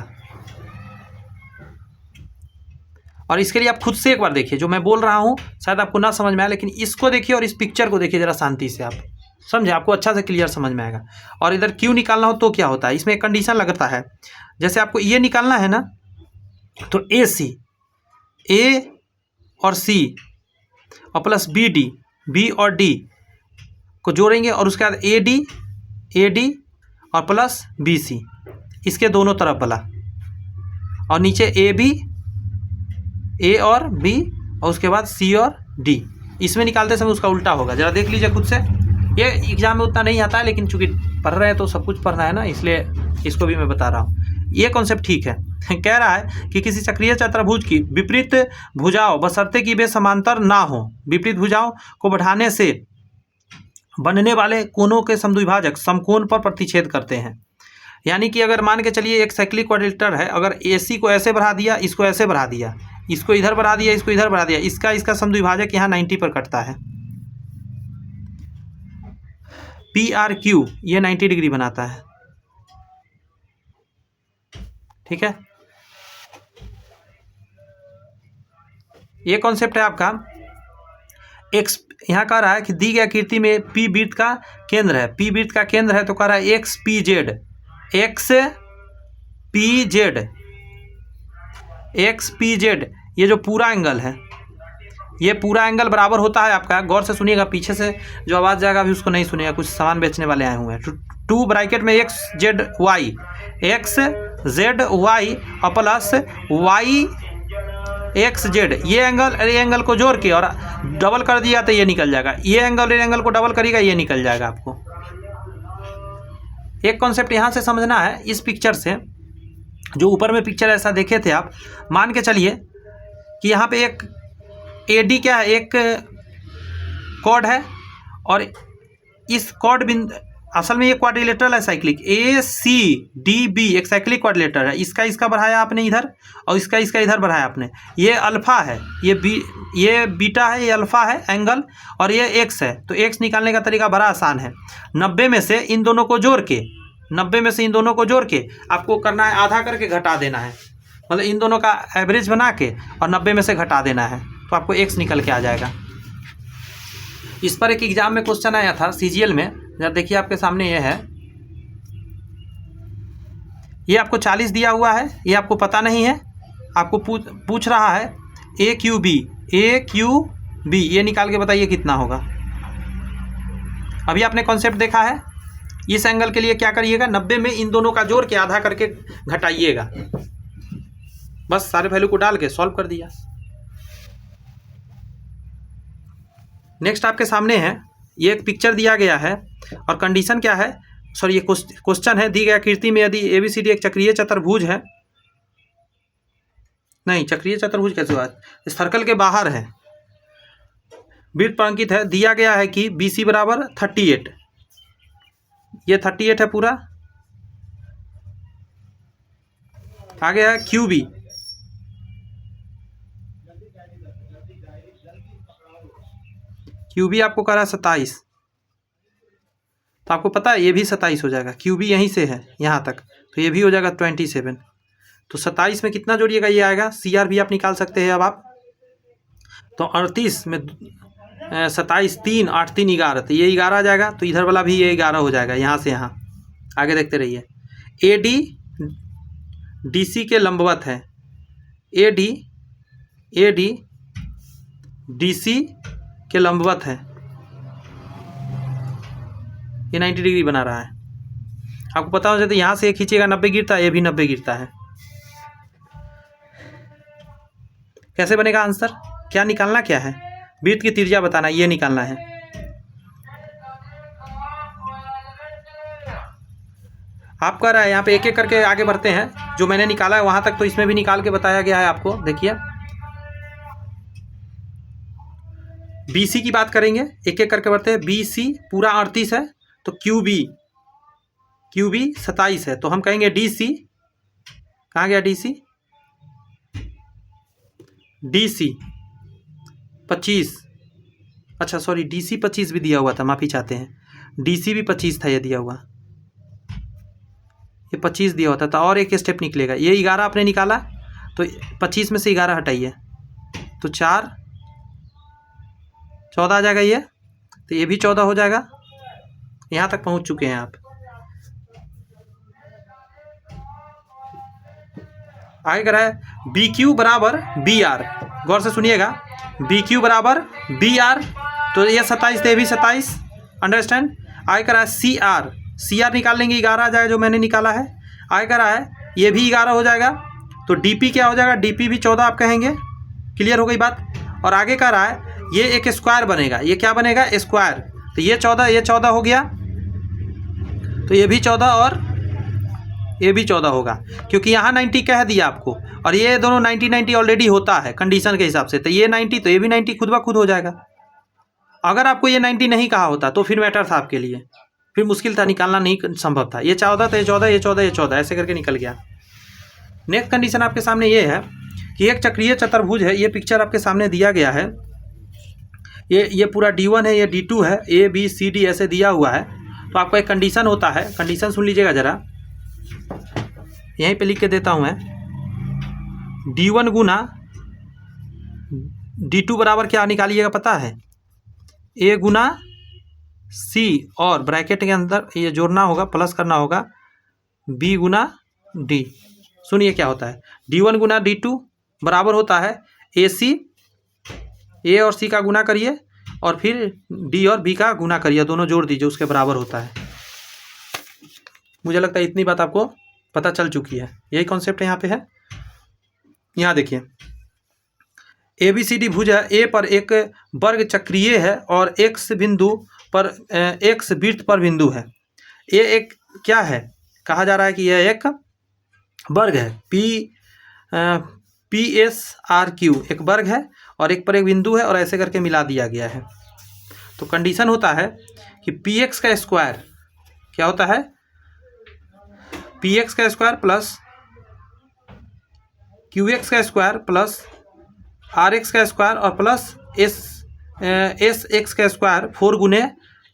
और इसके लिए आप खुद से एक बार देखिए, जो मैं बोल रहा हूँ शायद आपको ना समझ में आए, लेकिन इसको देखिए और इस पिक्चर को देखिए जरा शांति से, आप समझे, आपको अच्छा से क्लियर समझ में आएगा। और इधर क्यू निकालना हो तो क्या होता है, इसमें एक कंडीशन लगता है, जैसे आपको ये निकालना है ना, तो ए सी, ए और सी और प्लस बी डी, बी और डी को जोड़ेंगे और उसके बाद ए डी और प्लस बी सी, इसके दोनों तरफ वाला, और नीचे ए बी, ए और बी और उसके बाद सी और डी। इसमें निकालते समय उसका उल्टा होगा, ज़रा देख लीजिए खुद से। ये एग्जाम में उतना नहीं आता है, लेकिन चूंकि पढ़ रहे हैं तो सब कुछ पढ़ना है ना, इसलिए इसको भी मैं बता रहा हूँ। ये कॉन्सेप्ट ठीक है। कह रहा है कि किसी चक्रीय चतुर्भुज की विपरीत भुजाओं बशर्ते कि वे समांतर ना हो, विपरीत भुजाओं को बढ़ाने से बनने वाले कोणों के समद्विभाजक समकोण पर प्रतिच्छेद करते हैं। यानी कि अगर मान के चलिए एक साइक्लिक क्वाड्रिलेटरल है, अगर ए सी को ऐसे बढ़ा दिया, इसको ऐसे बढ़ा दिया, इसको इधर बढ़ा दिया, इसको इधर बढ़ा दिया, इसका समद्विभाजक यहाँ 90 पर कटता है। पी आर क्यू ये 90 डिग्री बनाता है, ठीक है। ये कॉन्सेप्ट है आपका एक्स। यहाँ कह रहा है कि दी गई आकृति में पी वृत्त का केंद्र है, पी वृत्त का केंद्र है, तो कह रहा है x P Z, x P Z ये जो पूरा एंगल है, ये पूरा एंगल बराबर होता है आपका, गौर से सुनिएगा, पीछे से जो आवाज़ जाएगा अभी उसको नहीं सुनिएगा, कुछ सामान बेचने वाले आए हुए हैं। 2 ब्रैकेट में एक्स जेड वाई और प्लस वाई एक्स जेड, ये एंगल को जोड़ के और डबल कर दिया तो ये निकल जाएगा, ये एंगल को डबल करेगा, ये निकल जाएगा आपको। एक कॉन्सेप्ट यहाँ से समझना है, इस पिक्चर से, जो ऊपर में पिक्चर ऐसा देखे थे आप, मान के चलिए कि यहाँ पे एक ए डी क्या है, एक कॉर्ड है, और इस कॉर्ड बिंदु, असल में ये क्वाड्रिलेटरल है साइक्लिक, ए सी डी बी एक साइक्लिक क्वाड्रिलेटर है, इसका बढ़ाया आपने इधर और इसका इधर बढ़ाया आपने। ये अल्फा है, ये बीटा है, ये अल्फा है एंगल, और ये एक्स है। तो एक्स निकालने का तरीका बड़ा आसान है, 90 में से इन दोनों को जोड़ के आपको करना है, आधा करके घटा देना है, मतलब इन दोनों का एवरेज बना के और 90 में से घटा देना है, तो आपको एक्स निकल के आ जाएगा। इस पर एक एग्जाम में क्वेश्चन आया था सीजीएल में, जरा देखिए आपके सामने ये है, ये आपको 40 दिया हुआ है, ये आपको पता नहीं है, आपको पूछ रहा है ए क्यू बी, ये निकाल के बताइए कितना होगा। अभी आपने कॉन्सेप्ट देखा है, इस एंगल के लिए क्या करिएगा, 90 में इन दोनों का जोड़ के आधा करके घटाइएगा, बस सारे वैल्यू को डाल के सॉल्व कर दिया। नेक्स्ट आपके सामने है, ये एक पिक्चर दिया गया है और कंडीशन क्या है, सॉरी ये क्वेश्चन है, दी गई आकृति में यदि एबीसीडी एक चक्रीय चतुर्भुज है, नहीं चक्रीय चतुर्भुज कैसे हुआ, सर्कल के बाहर है, वृत्त पर अंकित है, दिया गया है कि बी सी बराबर 38, ये 38 है पूरा, आगे है क्यू बी, आपको कह रहा है 27, तो आपको पता है ये भी 27 हो जाएगा, क्यू बी यहीं से है यहाँ तक, तो ये भी हो जाएगा 27। तो 27 में कितना जोड़िएगा, ये आएगा, सी आर भी आप निकाल सकते हैं अब आप, तो 38 में 27, 3, 8, 3, 11, तो ये 11 आ जाएगा। तो इधर वाला भी ये 11 हो जाएगा, यहाँ से यहाँ। आगे देखते रहिए। AD DC के लंबवत है। AD DC के लंबवत है। ये 90 डिग्री बना रहा है। आपको पता हो जाए तो यहाँ से खींचिएगा 90 गिरता है, ये भी 90 गिरता है। कैसे बनेगा आंसर? क्या निकालना क्या है? वृत्त की त्रिज्या बताना, ये निकालना है। आप कह रहा है यहाँ पे एक एक करके आगे बढ़ते हैं। जो मैंने निकाला है वहाँ तक तो इसमें भी निकाल के बताया गया है आपको। देखिए BC की बात करेंगे, एक एक करके बढ़ते हैं। BC पूरा 38 है, तो QB 27 है, तो हम कहेंगे DC। कहाँ गया DC? DC 25, अच्छा सॉरी, DC 25 भी दिया हुआ था, माफ़ी चाहते हैं। DC भी 25 था ये दिया हुआ, ये 25 दिया होता था। और एक स्टेप निकलेगा। ये 11 आपने निकाला, तो 25 में से 11 हटाइए, तो 4, 14 आ जाएगा ये। तो ये भी 14 हो जाएगा। यहाँ तक पहुँच चुके हैं आप। आगे कह रहा है BQ बराबर BR। गौर से सुनिएगा, BQ बराबर BR, तो ये 27 थे, भी 27। अंडरस्टैंड। आगे कह रहा है CR निकाल लेंगे, 11 आ जाएगा जो मैंने निकाला है। आगे कह रहा है ये भी 11 हो जाएगा, तो DP क्या हो जाएगा? DP भी 14 आप कहेंगे। क्लियर हो गई बात। और आगे कह रहा है ये एक स्क्वायर बनेगा। ये क्या बनेगा? स्क्वायर। तो ये 14 हो गया, तो ये भी 14 और ये भी 14 होगा, क्योंकि यहाँ 90 कह दिया आपको, और ये दोनों 90 ऑलरेडी होता है कंडीशन के हिसाब से। तो ये 90, तो ये भी 90 खुद ब खुद हो जाएगा। अगर आपको ये 90 नहीं कहा होता तो फिर मैटर था आपके लिए, फिर मुश्किल था, निकालना नहीं संभव था। ये 14 था, ये 14, ये 14, ये 14, ऐसे करके निकल गया। नेक्स्ट कंडीशन आपके सामने ये है कि एक चक्रीय चतुर्भुज है। ये पिक्चर आपके सामने दिया गया है। ये पूरा D1 है, ये D2 है, ABCD ऐसे दिया हुआ है। तो आपका एक कंडीशन होता है, कंडीशन सुन लीजिएगा ज़रा, यहीं पे लिख के देता हूँ मैं। D1 गुना D2 बराबर क्या निकालिएगा पता है? A गुना C, और ब्रैकेट के अंदर ये जोड़ना होगा, प्लस करना होगा, B गुना D। सुनिए क्या होता है। D1 गुना D2 बराबर होता है AC, A और C का गुना करिए, और फिर D और B का गुना करिए, दोनों जोड़ दीजिए, उसके बराबर होता है। मुझे लगता है इतनी बात आपको पता चल चुकी है। यही कॉन्सेप्ट यहाँ पे है। यहाँ देखिए, ABCD भुज है। A पर एक वर्ग चक्रीय है और X बिंदु पर X वृत्त पर बिंदु है। ये एक क्या है? कहा जा रहा है कि यह एक वर्ग है। PSRQ एक वर्ग है और एक पर एक बिंदु है, और ऐसे करके मिला दिया गया है। तो कंडीशन होता है कि PX का स्क्वायर क्या होता है? PX का स्क्वायर प्लस QX का स्क्वायर प्लस RX का स्क्वायर और प्लस SX का स्क्वायर 4 गुने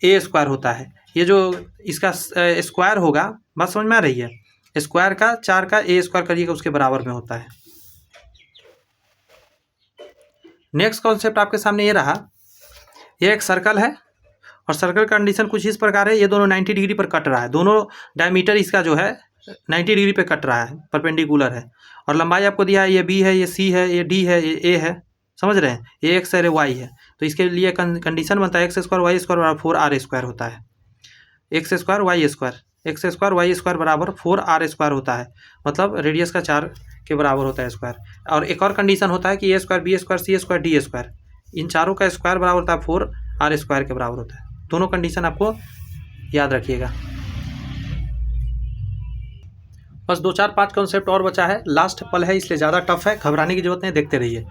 A स्क्वायर होता है। ये जो इसका स्क्वायर होगा, बात समझ में आ रही है? स्क्वायर का 4 का A स्क्वायर करिएगा, उसके बराबर में होता है। नेक्स्ट कॉन्सेप्ट आपके सामने ये रहा। ये एक सर्कल है, और सर्कल कंडीशन कुछ इस प्रकार है। ये दोनों 90 डिग्री पर कट रहा है, दोनों डायमीटर इसका जो है 90 डिग्री पे कट रहा है, परपेंडिकुलर है। और लंबाई आपको दिया है, ये B है, ये C है, ये D है, ये A है। समझ रहे हैं? ये X है, ये Y है। तो इसके लिए कंडीशन बनता है X स्क्वायर Y स्क्वायर बराबर 4R स्क्वायर होता है। X square Y square, X square Y square बराबर 4R स्क्वायर होता है, मतलब रेडियस का 4 के बराबर होता है स्क्वायर। और एक और कंडीशन होता है कि A square B square C square D square, इन चारों का स्क्वायर बराबर होता है 4R स्क्वायर के बराबर होता है। दोनों कंडीशन आपको याद रखिएगा। बस 2 4 5 कॉन्सेप्ट और बचा है, लास्ट पल है, इसलिए ज़्यादा टफ है, घबराने की जरूरत नहीं, देखते रहिए।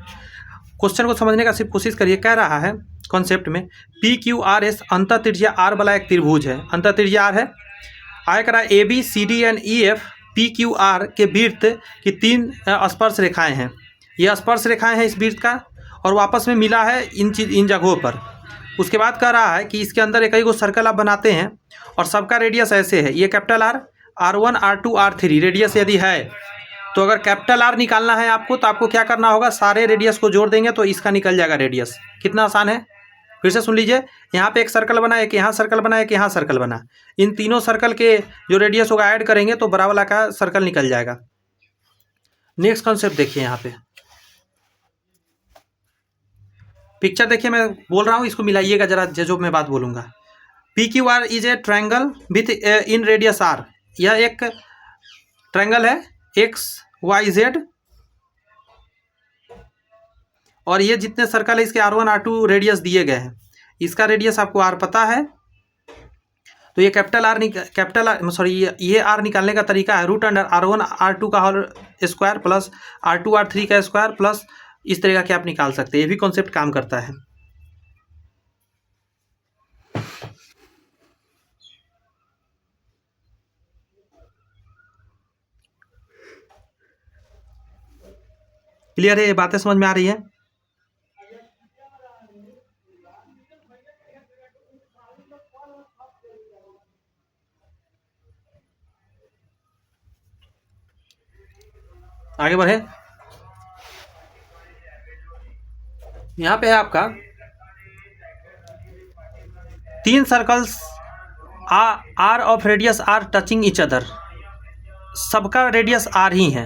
क्वेश्चन को समझने का सिर्फ कोशिश करिए। कह रहा है कॉन्सेप्ट में PQRS अंतः त्रिज्या R वाला एक त्रिभुज है, अंतः त्रिज्या R है। आगे कह रहा है ABCD एंड EF PQR के वृत्त की 3 स्पर्श रेखाएं हैं। ये स्पर्श रेखाएं हैं इस वृत्त का, और वापस में मिला है इन जगहों पर। उसके बाद कह रहा है कि इसके अंदर एक ही सर्कल आप बनाते हैं, और सबका रेडियस ऐसे है। ये capital R, R1 R2 R3 radius यदि है, तो अगर कैपिटल आर निकालना है आपको तो आपको क्या करना होगा, सारे रेडियस को जोड़ देंगे तो इसका निकल जाएगा रेडियस। कितना आसान है, फिर से सुन लीजिए। यहाँ पे एक सर्कल बना, एक यहाँ सर्कल बना, एक यहाँ सर्कल बना। इन तीनों सर्कल के जो रेडियस होगा ऐड करेंगे तो बड़ा वाला का सर्कल निकल जाएगा। नेक्स्ट कॉन्सेप्ट देखिए, यहाँ पे पिक्चर देखिए, मैं बोल रहा हूँ इसको मिलाइएगा जरा, जो मैं बात बोलूँगा। P Q R is a triangle with in radius R. यह एक ट्रायंगल है एक्स वाई जेड, और ये जितने सर्कल है इसके R1 R2 रेडियस दिए गए हैं। इसका रेडियस आपको R पता है, तो ये ये R निकालने का तरीका है रूट अंडर R1 R2 का whole square plus R2 R3 का स्क्वायर प्लस इस तरीका के आप निकाल सकते हैं। ये भी कॉन्सेप्ट काम करता है। क्लियर है, ये बातें समझ में आ रही है? आगे बढ़े। यहाँ पे है आपका 3 circles are of radius R touching each other. सबका रेडियस आर ही है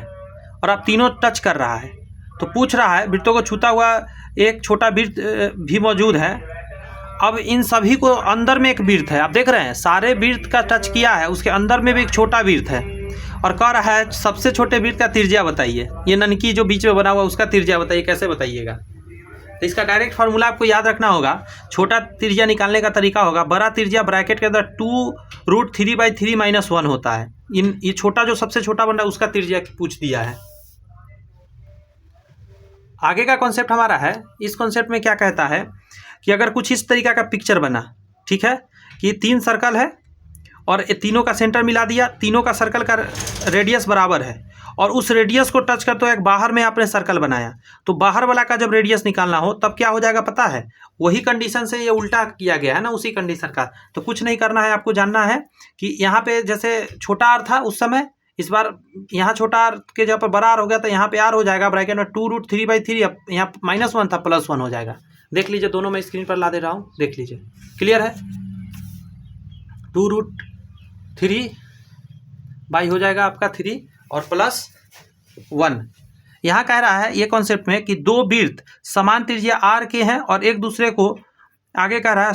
और आप तीनों टच कर रहा है। तो पूछ रहा है वृत्तों को छूता हुआ एक छोटा वृत्त भी मौजूद है। अब इन सभी को अंदर में एक वृत्त है, आप देख रहे हैं सारे वृत्त का टच किया है, उसके अंदर में भी एक छोटा वृत्त है और कह रहा है सबसे छोटे वृत्त का त्रिज्या बताइए। ये ननकी जो बीच में बना हुआ उसका त्रिज्या बताइए, कैसे बताइएगा? तो इसका डायरेक्ट फार्मूला आपको याद रखना होगा। छोटा त्रिज्या निकालने का तरीका होगा, बड़ा त्रिज्या ब्रैकेट के अंदर 2√3/3 - 1 होता है। ये छोटा जो सबसे छोटा बन रहा है उसका त्रिज्या पूछ दिया है। आगे का कॉन्सेप्ट हमारा है, इस कॉन्सेप्ट में क्या कहता है कि अगर कुछ इस तरीका का पिक्चर बना, ठीक है, कि 3 सर्कल है और तीनों का सेंटर मिला दिया, तीनों का सर्कल का रेडियस बराबर है और उस रेडियस को टच करते हुए एक बाहर में आपने सर्कल बनाया, तो बाहर वाला का जब रेडियस निकालना हो तब क्या हो जाएगा पता है? वही कंडीशन से ये उल्टा किया गया है ना, उसी कंडीशन का। तो कुछ नहीं करना है, आपको जानना है कि यहाँ पे जैसे छोटा आर था उस समय, इस बार यहाँ छोटा आर के जगह पर बड़ा आर हो गया, तो यहाँ पे आर हो जाएगा ब्रैकेट में 2√3/3, यहाँ -1 था +1 हो जाएगा। देख लीजिए, दोनों मैं स्क्रीन पर ला दे रहा हूँ, देख लीजिए। क्लियर है? 2√3 बाई हो जाएगा आपका 3 और +1। यहाँ कह रहा है ये कॉन्सेप्ट में कि 2 वृत्त समान त्रिज्या आर के हैं और एक दूसरे को आगे कह रहा है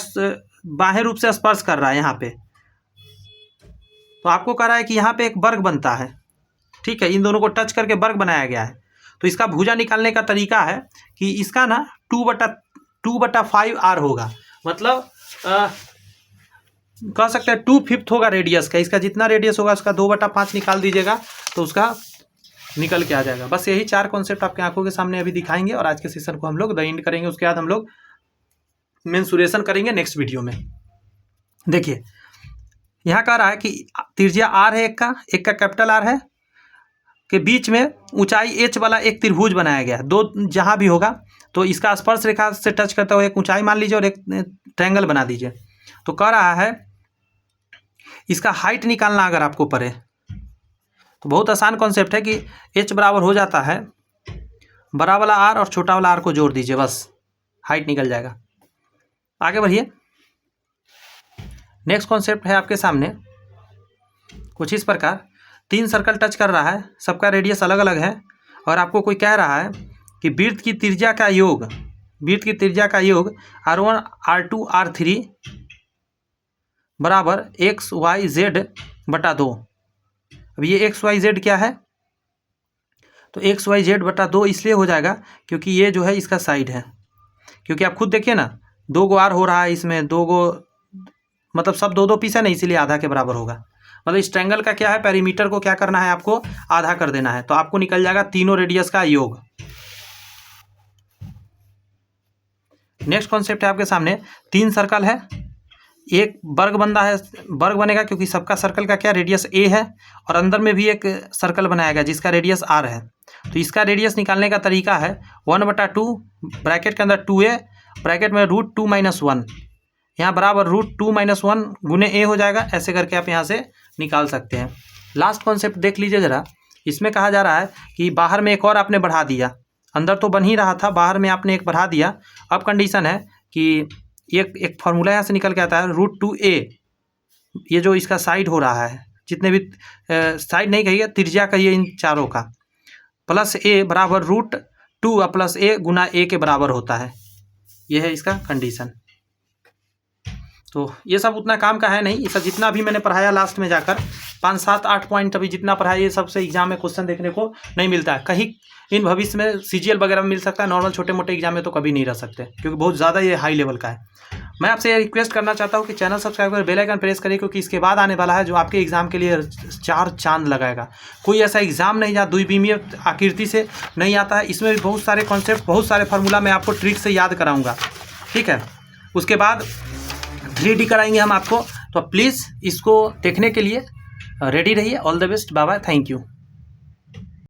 बाह्य रूप से स्पर्श कर रहा है यहाँ पे। तो आपको कह रहा है कि यहाँ पे एक वर्ग बनता है, ठीक है, इन दोनों को टच करके वर्ग बनाया गया है। तो इसका भुजा निकालने का तरीका है कि इसका ना 2/5 आर होगा, मतलब कह सकते हैं 2/5 होगा रेडियस का। इसका जितना रेडियस होगा उसका 2/5 निकाल दीजिएगा तो उसका निकल के आ जाएगा। बस यही 4 कॉन्सेप्ट आपके आंखों के सामने अभी दिखाएंगे और आज के सेशन को हम लोग द एंड करेंगे। उसके बाद हम लोग मेंसुरेशन करेंगे नेक्स्ट वीडियो में। देखिए, यहाँ कह रहा है कि त्रिज्या आर है एक का कैपिटल आर है, के बीच में ऊंचाई एच वाला एक त्रिभुज बनाया गया है। 2 जहाँ भी होगा तो इसका स्पर्श रेखा से टच करते हुए एक ऊंचाई मान लीजिए और एक ट्रायंगल बना दीजिए। तो कह रहा है इसका हाइट निकालना अगर आपको पड़े तो बहुत आसान कॉन्सेप्ट है कि एच बराबर हो जाता है बड़ा वाला आर और छोटा वाला आर को जोड़ दीजिए, बस हाइट निकल जाएगा। आगे बढ़िए। नेक्स्ट कॉन्सेप्ट है आपके सामने कुछ इस प्रकार, 3 सर्कल टच कर रहा है, सबका रेडियस अलग अलग है और आपको कोई कह रहा है कि वृत्त की त्रिज्या का योग R1 R2 R3 बराबर XYZ/2। अब ये XYZ क्या है? तो XYZ/2 इसलिए हो जाएगा क्योंकि ये जो है इसका साइड है, क्योंकि आप खुद देखिए ना 2 गो आर हो रहा है इसमें, 2 गो मतलब सब 2 पीस है ना, इसीलिए आधा के बराबर होगा। मतलब इस ट्रायंगल का क्या है, पेरीमीटर को क्या करना है आपको, आधा कर देना है, तो आपको निकल जाएगा तीनों रेडियस का योग। नेक्स्ट कॉन्सेप्ट है आपके सामने, 3 सर्कल है, एक वर्ग बन रहा है, वर्ग बनेगा क्योंकि सबका सर्कल का क्या रेडियस ए है और अंदर में भी एक सर्कल बनाया गया जिसका रेडियस आर है। तो इसका रेडियस निकालने का तरीका है 1/2 ब्रैकेट के अंदर 2a ब्रैकेट में √2 - 1, यहाँ बराबर √2 - 1 गुने ए हो जाएगा। ऐसे करके आप यहाँ से निकाल सकते हैं। लास्ट कॉन्सेप्ट देख लीजिए जरा, इसमें कहा जा रहा है कि बाहर में एक और आपने बढ़ा दिया, अंदर तो बन ही रहा था, बाहर में आपने एक बढ़ा दिया। अब कंडीशन है कि एक फार्मूला यहाँ से निकल के आता है √2a, ये जो इसका साइड हो रहा है, जितने भी साइड नहीं कहिए, त्रिज्या कहिए इन चारों का, प्लस a बराबर √2 प्लस a गुना a के बराबर होता है। ये है इसका कंडीशन। तो ये सब उतना काम का है नहीं, ये सब जितना भी मैंने पढ़ाया लास्ट में जाकर 5, 7, 8 पॉइंट अभी जितना पढ़ाया, ये सबसे एग्जाम में क्वेश्चन देखने को नहीं मिलता है। कहीं इन भविष्य में CGL वगैरह में मिल सकता है, नॉर्मल छोटे मोटे एग्जाम में तो कभी नहीं रह सकते, क्योंकि बहुत ज़्यादा ये हाई लेवल का है। मैं आपसे ये रिक्वेस्ट करना चाहता हूँ कि चैनल सब्सक्राइब कर बेल आइकन प्रेस करिए, क्योंकि इसके बाद आने वाला है जो आपके एग्जाम के लिए 4 चांद लगाएगा। कोई ऐसा एग्जाम नहीं जहाँ द्विविमीय आकृति से नहीं आता है। इसमें भी बहुत सारे कॉन्सेप्ट, बहुत सारे फार्मूला मैं आपको ट्रिक से याद कराऊँगा, ठीक है। उसके बाद 3D कराएंगे हम आपको। तो प्लीज़ इसको देखने के लिए रेडी रहिए। All the best, bye bye, thank you.